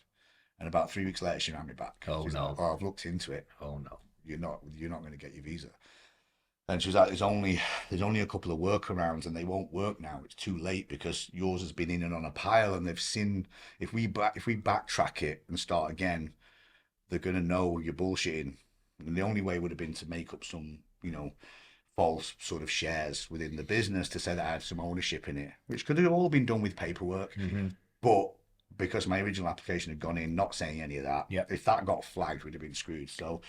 And about 3 weeks later, she rang me back. Oh, she's no. Like, I've looked into it. Oh, no. You're not going to get your visa. And she was like, there's only a couple of workarounds and they won't work now. It's too late because yours has been in and on a pile, and they've seen if we backtrack it and start again, they're going to know you're bullshitting. And the only way would have been to make up some, false sort of shares within the business to say that I had some ownership in it, which could have all been done with paperwork. But because my original application had gone in not saying any of that, if that got flagged, we'd have been screwed. So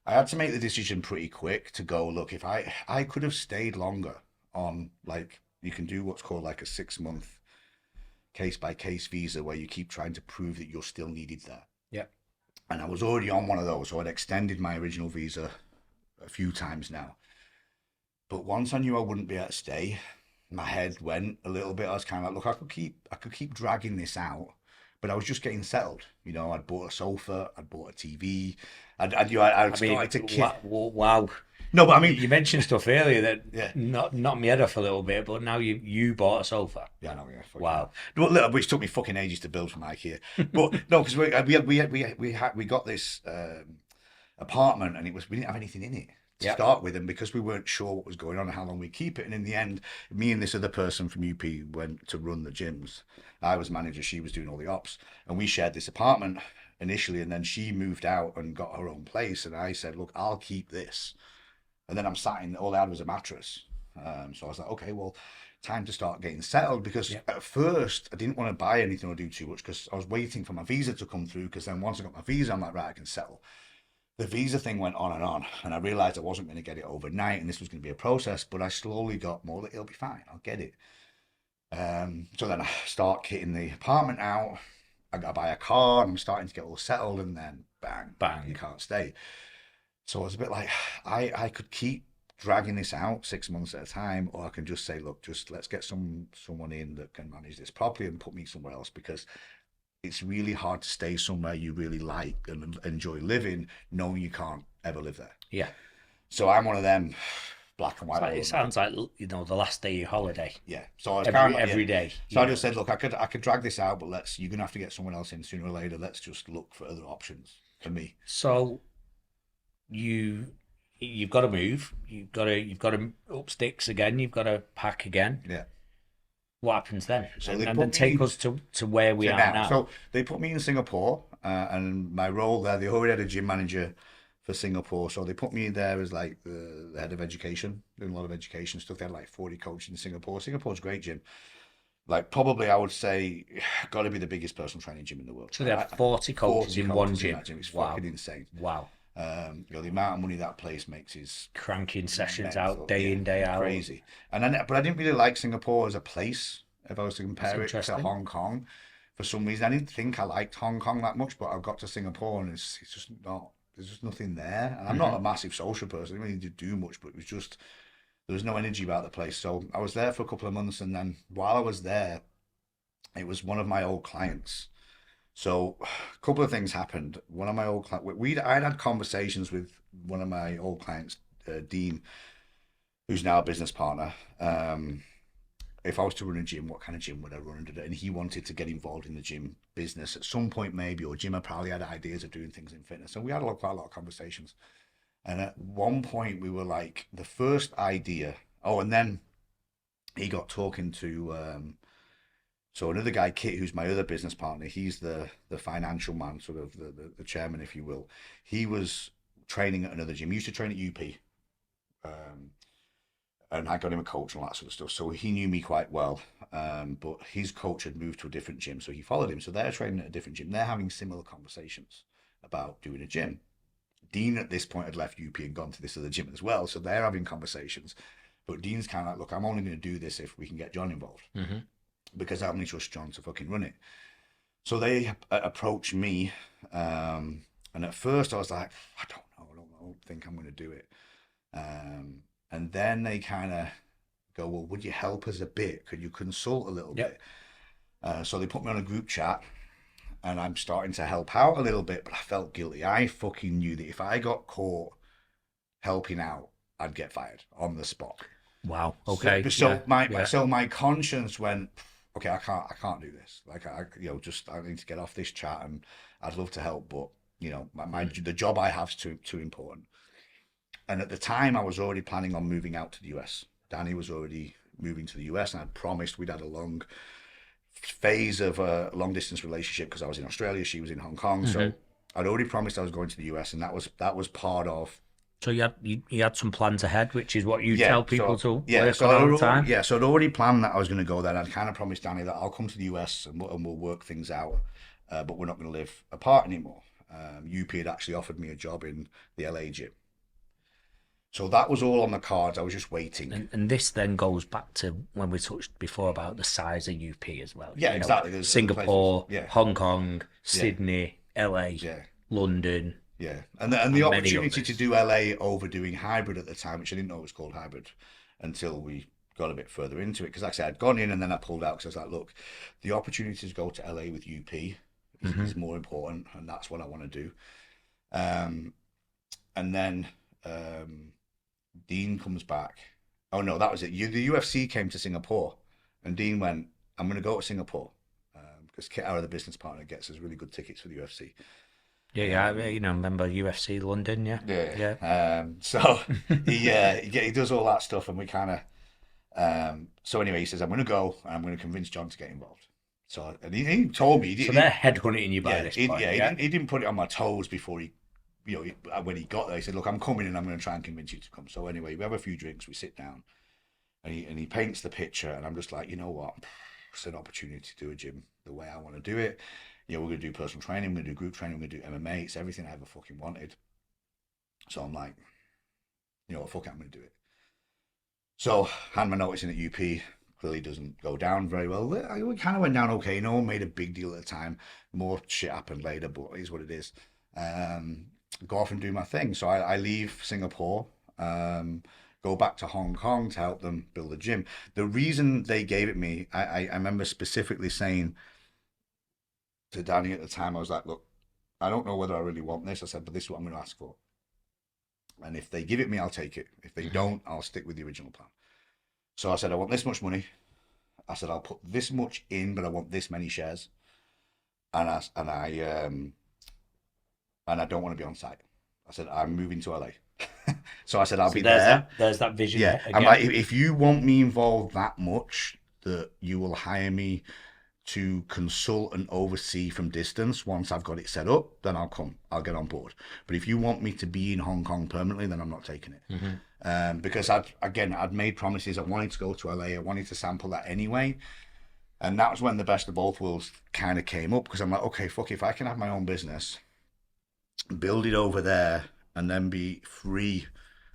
I had to make the decision pretty quick to go, look, if I could have stayed longer on, like, you can do what's called like a 6-month case-by-case visa where you keep trying to prove that you're still needed there. Yeah. And I was already on one of those, so I'd extended my original visa a few times now. But once I knew I wouldn't be able to stay, my head went a little bit. I was kind of like, look, I could keep dragging this out, but I was just getting settled. I'd bought a sofa, I'd bought a TV, I'd started to kit. Wow. No, but I mean, you mentioned stuff earlier that knocked me head off a little bit, but now you bought a sofa. Yeah, no, yeah. Wow. No, which took me fucking ages to build from IKEA. But no, because we got this apartment, and we didn't have anything in it to start with, and because we weren't sure what was going on and how long we'd keep it, and in the end, me and this other person from UP went to run the gyms. I was manager, she was doing all the ops, and we shared this apartment initially, and then she moved out and got her own place, and I said, look, I'll keep this. And then I'm sat in, all I had was a mattress. So I was like, okay, well, time to start getting settled, because at first I didn't want to buy anything or do too much because I was waiting for my visa to come through, because then once I got my visa, I'm like, right, I can settle. The visa thing went on, and I realized I wasn't going to get it overnight, and this was going to be a process, but I slowly got more that it'll be fine, I'll get it. So then I start kitting the apartment out, I got to buy a car, and I'm starting to get all settled, and then bang, you can't stay. So I was a bit like, I could keep dragging this out 6 months at a time, or I can just say, look, just let's get someone in that can manage this properly and put me somewhere else, because it's really hard to stay somewhere you really like and enjoy living, knowing you can't ever live there. Yeah. So I'm one of them black and white. It sounds like the last day of your holiday. Yeah. So I was every day. So I just said, look, I could drag this out, but you're gonna have to get someone else in sooner or later. Let's just look for other options for me. So you've got to move. You've got to up sticks again. You've got to pack again. Yeah. What happens then? So and then take us to where we are now. So they put me in Singapore, and my role there, they already had a gym manager for Singapore, so they put me in there as like the head of education, doing a lot of education stuff. They had like 40 coaches in Singapore. Singapore's a great gym. Like, probably I would say, got to be the biggest personal training gym in the world. So they have 40 coaches in one gym. It's fucking insane. Wow. The amount of money that place makes is cranking sessions out day in, day out. Crazy. But I didn't really like Singapore as a place. If I was to compare it to Hong Kong, for some reason, I didn't think I liked Hong Kong that much. But I got to Singapore, and it's just not. There's just nothing there. And I'm not a massive social person. I didn't really need to do much, but it was just, there was no energy about the place. So I was there for a couple of months, and then while I was there, it was one of my old clients. So a couple of things happened. One of my old clients, I'd had conversations with one of my old clients, Dean, who's now a business partner. If I was to run a gym, what kind of gym would I run? And he wanted to get involved in the gym business at some point, maybe, or Jim probably had ideas of doing things in fitness. And we had quite a lot of conversations. And at one point, we were like, the first idea. Oh, and then he got talking to so another guy, Kit, who's my other business partner. He's the financial man, sort of the chairman, if you will. He was training at another gym. He used to train at UP. And I got him a coach and all that sort of stuff. So he knew me quite well. But his coach had moved to a different gym, so he followed him. So they're training at a different gym. They're having similar conversations about doing a gym. Dean at this point had left UP and gone to this other gym as well. So they're having conversations. But Dean's kind of like, look, I'm only going to do this if we can get John involved. Mm-hmm. Because I only trust John to fucking run it. So they approached me. And at first I was like, I don't think I'm going to do it. And then they kind of go, well, would you help us a bit? Could you consult a little bit? So they put me on a group chat and I'm starting to help out a little bit, but I felt guilty. I fucking knew that if I got caught helping out, I'd get fired on the spot. Wow. Okay. So my conscience went, okay, I can't do this. Like I need to get off this chat and I'd love to help, but the job I have is too important. And at the time, I was already planning on moving out to the US. Danny was already moving to the US, and I'd promised we'd had a long phase of a long distance relationship because I was in Australia, she was in Hong Kong. Mm-hmm. So I'd already promised I was going to the US, and that was part of. So you had some plans ahead, which is what you tell people to work on all the time. Yeah, so I'd already planned that I was going to go there. And I'd kind of promised Danny that I'll come to the US and we'll work things out, but we're not going to live apart anymore. UP had actually offered me a job in the LA gym. So that was all on the cards. I was just waiting. And this then goes back to when we touched before about the size of UP as well. Yeah, exactly. Singapore, Hong Kong, Sydney, LA, London. Yeah, and the opportunity to do LA over doing hybrid at the time, which I didn't know was called hybrid until we got a bit further into it. Because like I said, I'd gone in and then I pulled out because I was like, look, the opportunity to go to LA with UP is more important, and that's what I want to do. And then Dean comes back. Oh no, that was it. The UFC came to Singapore, and Dean went, I'm going to go to Singapore because Kit, our other business partner, gets us really good tickets for the UFC. Yeah, remember UFC London, yeah. So he does all that stuff, and we kind of. So anyway, he says, I'm going to go, and I'm going to convince John to get involved. So and he told me. So they're headhunting you by this point. He didn't put it on my toes before he. When he got there, he said, look, I'm coming and I'm going to try and convince you to come. So anyway, we have a few drinks, we sit down, and he paints the picture, and I'm just like, you know what? It's an opportunity to do a gym the way I want to do it. We're going to do personal training, we're going to do group training, we're going to do MMA. It's everything I ever fucking wanted. So I'm like, fuck it, I'm going to do it. So, hand my notice in at UP. Clearly doesn't go down very well. We kind of went down okay. No one made a big deal at the time. More shit happened later, but it is what it is. Go off and do my thing. So I leave Singapore, go back to Hong Kong to help them build a gym. The reason they gave it me, I remember specifically saying to Danny at the time, I was like, look, I don't know whether I really want this. I said, but this is what I'm going to ask for. And if they give it me, I'll take it. If they don't, I'll stick with the original plan. So I said, I want this much money. I said, I'll put this much in, but I want this many shares. And I don't want to be on site. I said, I'm moving to LA. So I said, I'll be there. There's that vision. Yeah. I'm like, if you want me involved that much, that you will hire me to consult and oversee from distance once I've got it set up, then I'll come. I'll get on board. But if you want me to be in Hong Kong permanently, then I'm not taking it. Mm-hmm. Because I'd made promises. I wanted to go to LA. I wanted to sample that anyway. And that was when the best of both worlds kind of came up, because I'm like, okay, fuck, if I can have my own business, build it over there, and then be free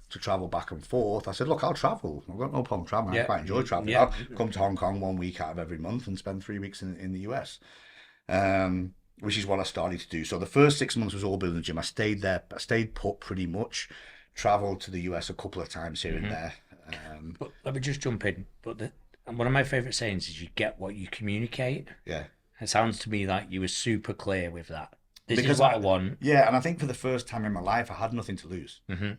to travel back and forth. I said, look, I'll travel. I've got no problem traveling. I quite enjoy traveling. Yeah. I'll come to Hong Kong 1 week out of every month and spend 3 weeks in the US, which is what I started to do. So the first 6 months was all building the gym. I stayed there. I stayed put pretty much. Traveled to the US a couple of times here and there. But let me just jump in. But one of my favourite sayings is you get what you communicate. Yeah. It sounds to me like you were super clear with that. This is Because what I want. yeah, and I think for the first time in my life, I had nothing to lose. Hmm.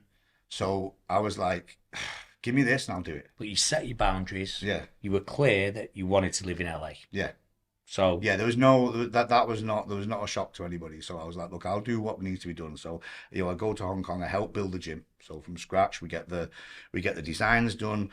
So I was like, give me this and I'll do it. But you set your boundaries. Yeah, You were clear that you wanted to live in LA. yeah. So Yeah, there was no that was not there was not a shock to anybody. So I was like, look, I'll do what needs to be done. So I go to Hong Kong, I help build the gym. So from scratch, we get the designs done.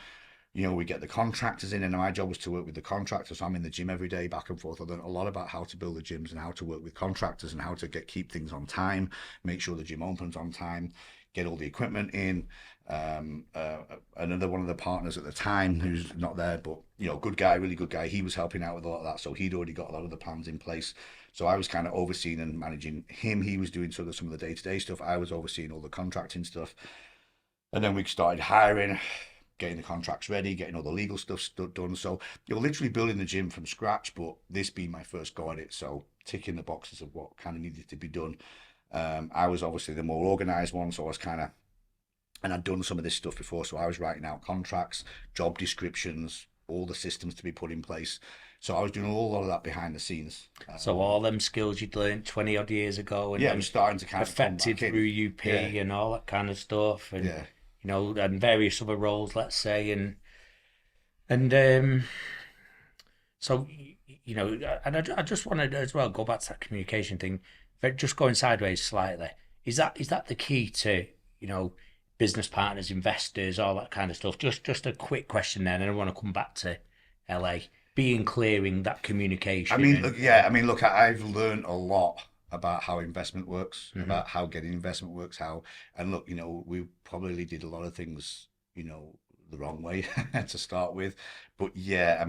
We get the contractors in, and my job was to work with the contractors. So I'm in the gym every day, back and forth. I learned a lot about how to build the gyms and how to work with contractors and how to keep things on time, make sure the gym opens on time, get all the equipment in. Another one of the partners at the time, who's not there, but good guy, really good guy, he was helping out with a lot of that, so he'd already got a lot of the plans in place. So I was kind of overseeing and managing him. He was doing sort of some of the day-to-day stuff. I was overseeing all the contracting stuff, and then we started hiring, getting the contracts ready, getting all the legal stuff done. So you're literally building the gym from scratch, but this being my first go at it, so ticking the boxes of what kind of needed to be done. I was obviously the more organized one, so I was and I'd done some of this stuff before, so I was writing out contracts, job descriptions, all the systems to be put in place. So I was doing a lot of that behind the scenes. so all them skills you'd learned 20 odd years ago and Yeah, it was starting to kind of come perfected back in. through UP Yeah. and all that kind of stuff, and Yeah. and various other roles, let's say, and so and I just wanted to as well go back to that communication thing, but just going sideways slightly. Is that the key to business partners, investors, all that kind of stuff? Just a quick question then, and I want to come back to LA. Being clearing that communication. Look, I've learned a lot about how investment works, about how getting investment works, and look, we probably did a lot of things, the wrong way to start with. But yeah,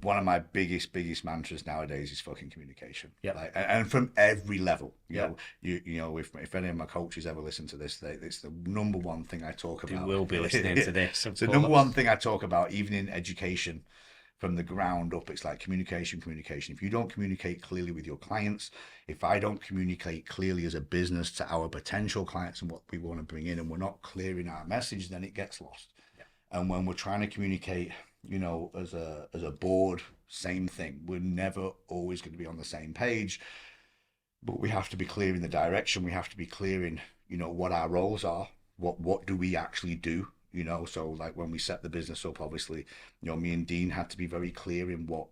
one of my biggest mantras nowadays is fucking communication. Yeah. And from every level. Yeah. If any of my coaches ever listen to this, it's the number one thing I talk about. They will be listening to this. It's the number one thing I talk about, even in education, from the ground up. It's like communication. If you don't communicate clearly with your clients, if I don't communicate clearly as a business to our potential clients and what we want to bring in, and we're not clear in our message, then it gets lost. Yeah. And when we're trying to communicate, as a board, same thing. We're never always going to be on the same page, but we have to be clear in the direction. We have to be clear in, what our roles are. What do we actually do? So like when we set the business up, obviously, me and Dean had to be very clear in what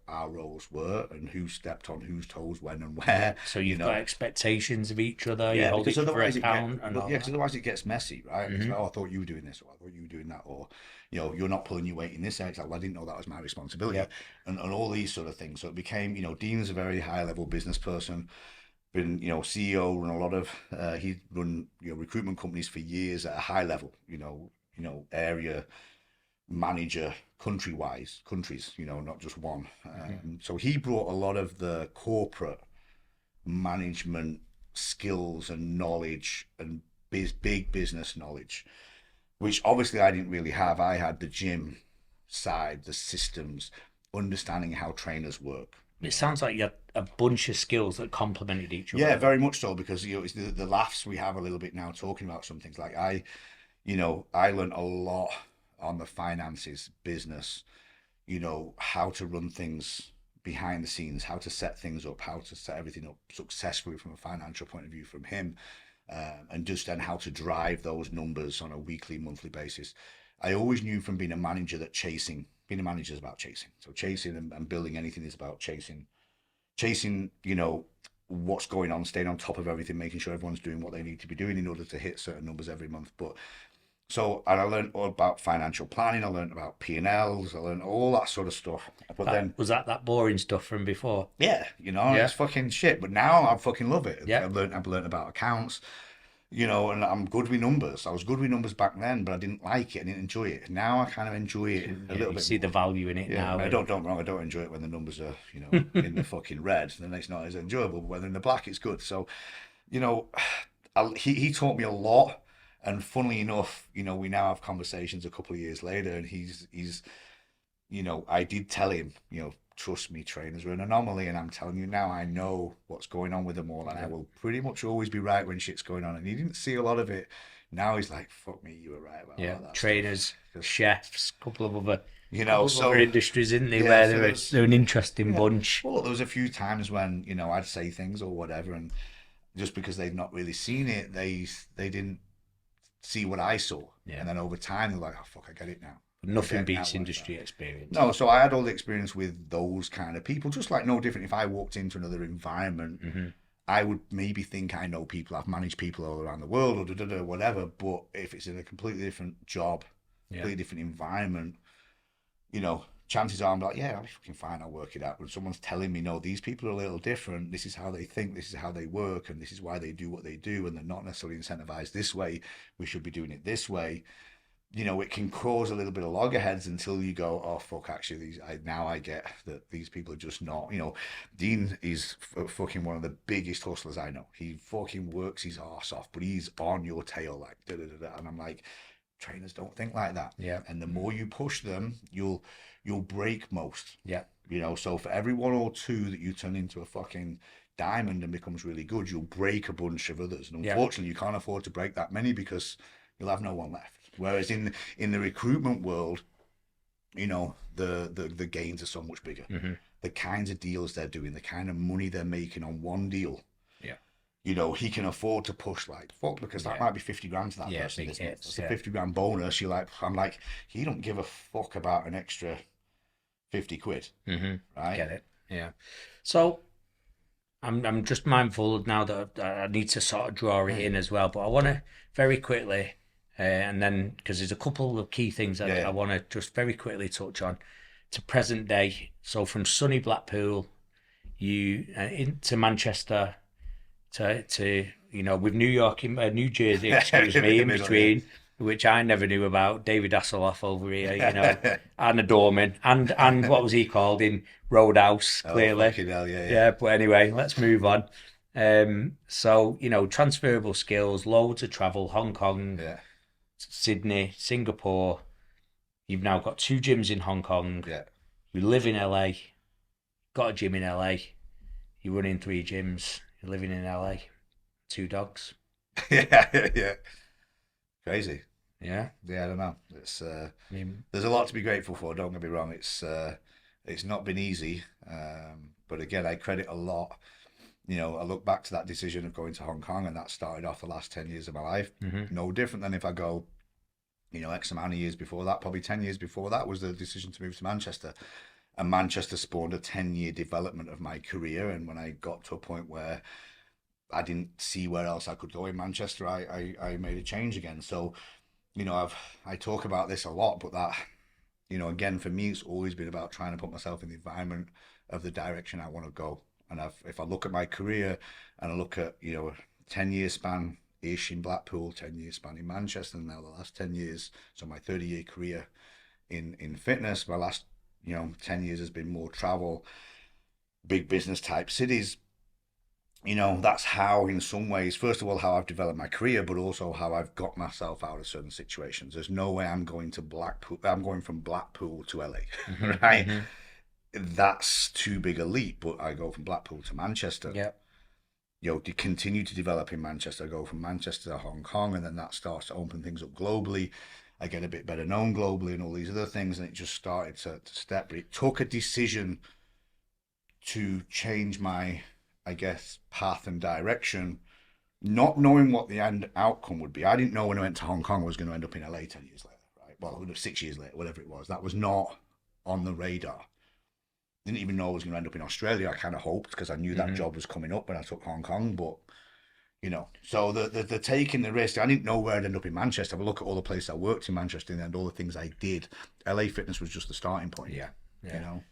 our roles were and who stepped on whose toes when and where. So you've got expectations of each other. Yeah, you hold because each other otherwise account because otherwise it gets messy, right? It's like, I thought you were doing this, or I thought you were doing that, or you're not pulling your weight in this area. It's like, well, I didn't know that was my responsibility, and all these sort of things. So it became, Dean's a very high level business person. Been CEO, run a lot of he'd run recruitment companies for years at a high level, area manager, countries, not just one. So he brought a lot of the corporate management skills and knowledge and big business knowledge, which obviously I didn't really have. I had the gym side, the systems, understanding how trainers work. It sounds like you had a bunch of skills that complemented each other. Yeah, very much so, because it's the laughs we have a little bit now talking about some things. Like I learned a lot on the finances, business, how to run things behind the scenes, how to set things up, how to set everything up successfully from a financial point of view from him, and just then how to drive those numbers on a weekly, monthly basis. I always knew from being a manager that being a manager is about chasing. So chasing and building anything is about chasing, what's going on, staying on top of everything, making sure everyone's doing what they need to be doing in order to hit certain numbers every month. And I learned all about financial planning. I learned about P&Ls. I learned all that sort of stuff. But then was that boring stuff from before? Yeah, it's fucking shit. But now I fucking love it. Yeah. I've learned about accounts, and I'm good with numbers. I was good with numbers back then, but I didn't like it. I didn't enjoy it. Now I kind of enjoy it a little You bit. see the value in it now. Don't wrong. I don't enjoy it when the numbers are, in the fucking red. Then it's not as enjoyable. But when they're in the black, it's good. So, he taught me a lot. And funnily enough, we now have conversations a couple of years later, and he's I did tell him, trust me, trainers are an anomaly, and I'm telling you now, I know what's going on with them all, and I will pretty much always be right when shit's going on. And he didn't see a lot of it. Now he's like, "Fuck me, you were right about all that trainers, stuff." chefs, couple of other, So other industries, isn't they? yeah, Where so they're an interesting bunch. well, look, there was a few times when I'd say things or whatever, and just because they've not really seen it, they didn't see what I saw, and then over time they're like, "Oh fuck, I get it now." Nothing beats industry experience. No, so I had all the experience with those kind of people, just like no different. If I walked into another environment, I would maybe think I know people, I've managed people all around the world, or whatever. But if it's in a completely different job, completely different environment, chances are I'm like, yeah, I'll be fucking fine, I'll work it out. When someone's telling me, no, these people are a little different, this is how they think, this is how they work, and this is why they do what they do, and they're not necessarily incentivized this way, we should be doing it this way. It can cause a little bit of loggerheads until you go, oh fuck, actually, now I get that these people are just not. Dean is fucking one of the biggest hustlers I know. He fucking works his arse off, but he's on your tail like da da da da. And I'm like, trainers don't think like that. Yeah. And the more you push them, you'll break most. Yeah. So for every one or two that you turn into a fucking diamond and becomes really good, you'll break a bunch of others. And unfortunately, you can't afford to break that many because you'll have no one left. Whereas in the recruitment world, the gains are so much bigger. The kinds of deals they're doing, the kind of money they're making on one deal. Yeah. He can afford to push like fuck because that might be 50 grand to that person. It's a 50 grand bonus. I'm like, he don't give a fuck about an extra 50 quid. Right? Get it. Yeah. So I'm just mindful now that I need to sort of draw it in as well, but I want to very quickly. And then, because there's a couple of key things I want to just very quickly touch on to present day. So from sunny Blackpool, you into Manchester, to with New York, New Jersey, excuse me, in between, which I never knew about. David Hasselhoff over here, Anna Dorman, and what was he called in Roadhouse? Clearly, hell, yeah. But anyway, let's move on. So transferable skills, loads of travel, Hong Kong. Yeah. Sydney, Singapore. You've now got 2 gyms in Hong Kong. Yeah. You live in LA. Got a gym in LA. You're running 3 gyms. You're living in LA. 2 dogs. Yeah. Crazy. Yeah. Yeah, I don't know. It's there's a lot to be grateful for. Don't get me wrong. It's not been easy. But again, I credit a lot. I look back to that decision of going to Hong Kong, and that started off the last 10 years of my life. No different than if I go, X amount of years before that, probably 10 years before that was the decision to move to Manchester. And Manchester spawned a 10-year development of my career. And when I got to a point where I didn't see where else I could go in Manchester, I made a change again. So, I talk about this a lot, but that, again, for me, it's always been about trying to put myself in the environment of the direction I want to go. And if I look at my career and I look at, a 10-year span-ish in Blackpool, 10-year span in Manchester, and now the last 10 years, so my 30-year career in fitness, my last, 10 years has been more travel, big business type cities. That's how, in some ways, first of all, how I've developed my career, but also how I've got myself out of certain situations. There's no way I'm going to Blackpool. I'm going from Blackpool to LA, right? That's too big a leap, but I go from Blackpool to Manchester. Yeah. To continue to develop in Manchester, I go from Manchester to Hong Kong, and then that starts to open things up globally. I get a bit better known globally and all these other things, and it just started to step. But it took a decision to change my, I guess, path and direction, not knowing what the end outcome would be. I didn't know when I went to Hong Kong I was going to end up in LA 10 years later, right? Well, 6 years later, whatever it was. That was not on the radar. Didn't even know I was going to end up in Australia. I kind of hoped because I knew that job was coming up when I took Hong Kong. But, so the taking the risk, I didn't know where I'd end up in Manchester. But look at all the places I worked in Manchester and all the things I did. LA Fitness was just the starting point. Yeah.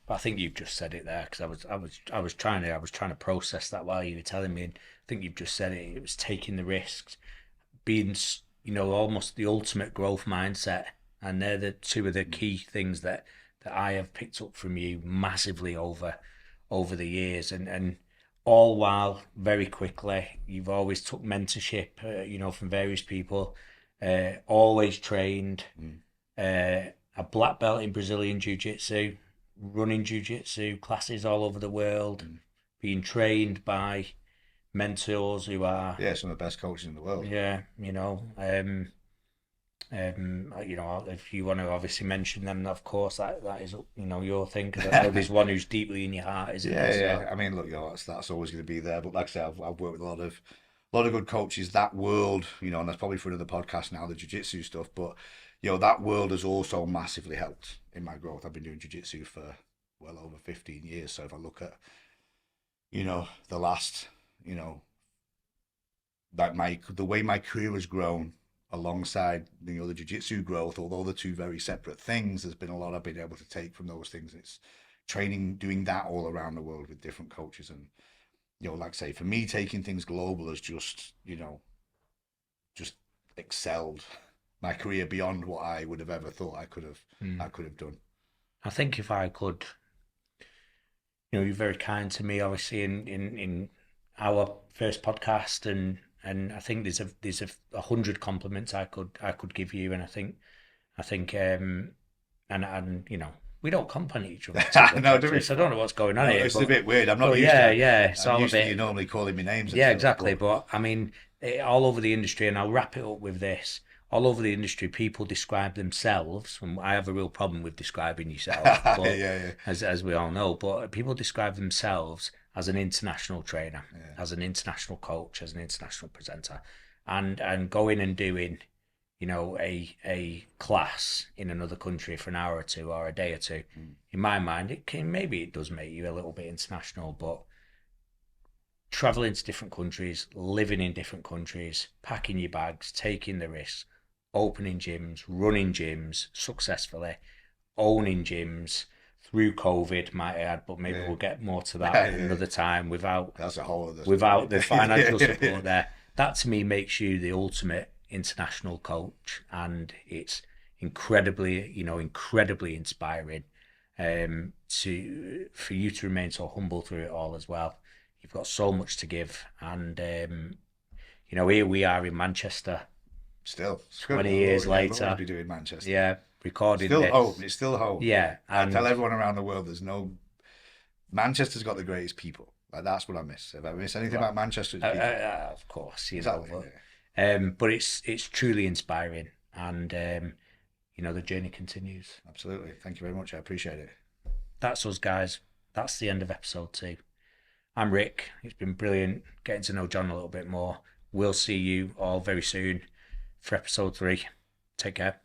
But I think you've just said it there because I was trying to process that while you were telling me. And I think you've just said it. It was taking the risks, being almost the ultimate growth mindset, and they're the 2 of the key things that I have picked up from you massively over the years, and all while very quickly you've always took mentorship, from various people, always trained, a black belt in Brazilian Jiu-Jitsu, running jiu-jitsu classes all over the world, being trained by mentors who are, Yeah, some of the best coaches in the world. yeah, if you want to obviously mention them, of course, that is, your thing, because I know there's one who's deeply in your heart, isn't Yeah, there? yeah. I mean, look, that's always going to be there. But like I said, I've worked with a lot of good coaches. That world, and that's probably for another podcast now, the jiu-jitsu stuff. But that world has also massively helped in my growth. I've been doing jiu-jitsu for well over 15 years. So if I look at, the last, the way my career has grown alongside the jiu-jitsu growth, although they're two very separate things, there's been a lot I've been able to take from those things. It's training, doing that all around the world with different coaches, and like I say, for me, taking things global has just just excelled my career beyond what I would have ever thought I could have done. I think if I could, you're very kind to me, obviously, in our first podcast, and I think there's a 100 compliments I could give you, and I think and we don't compliment each other too much, No, actually, so I don't know what's going on here. It's a bit weird. I'm not used yeah, to yeah, it's I'm all a used to bit. you normally calling me names. Yeah, exactly. But I mean, all over the industry, and I'll wrap it up with this. All over the industry, people describe themselves, and I have a real problem with describing yourself, but yeah. as we all know, but people describe themselves as an international trainer, as an international coach, as an international presenter, and going and doing, a class in another country for an hour or two or a day or two. In my mind, maybe it does make you a little bit international, but traveling to different countries, living in different countries, packing your bags, taking the risks, opening gyms, running gyms successfully, owning gyms through COVID, might I add, but maybe we'll get more to that another time without that's a whole other without the financial support there. That to me makes you the ultimate international coach, and it's incredibly inspiring for you to remain so humble through it all as well. You've got so much to give, and here we are in Manchester. Still, 20 years later, I'll be doing Manchester. Yeah, recording still this. Home. It's still home. Yeah, I tell everyone around the world, Manchester's got the greatest people. Like, that's what I miss. If I miss anything about Manchester, it's people. Of course, exactly. But it's truly inspiring, and the journey continues. Absolutely. Thank you very much. I appreciate it. That's us, guys. That's the end of episode 2. I'm Rick. It's been brilliant getting to know John a little bit more. We'll see you all very soon for episode 3. Take care.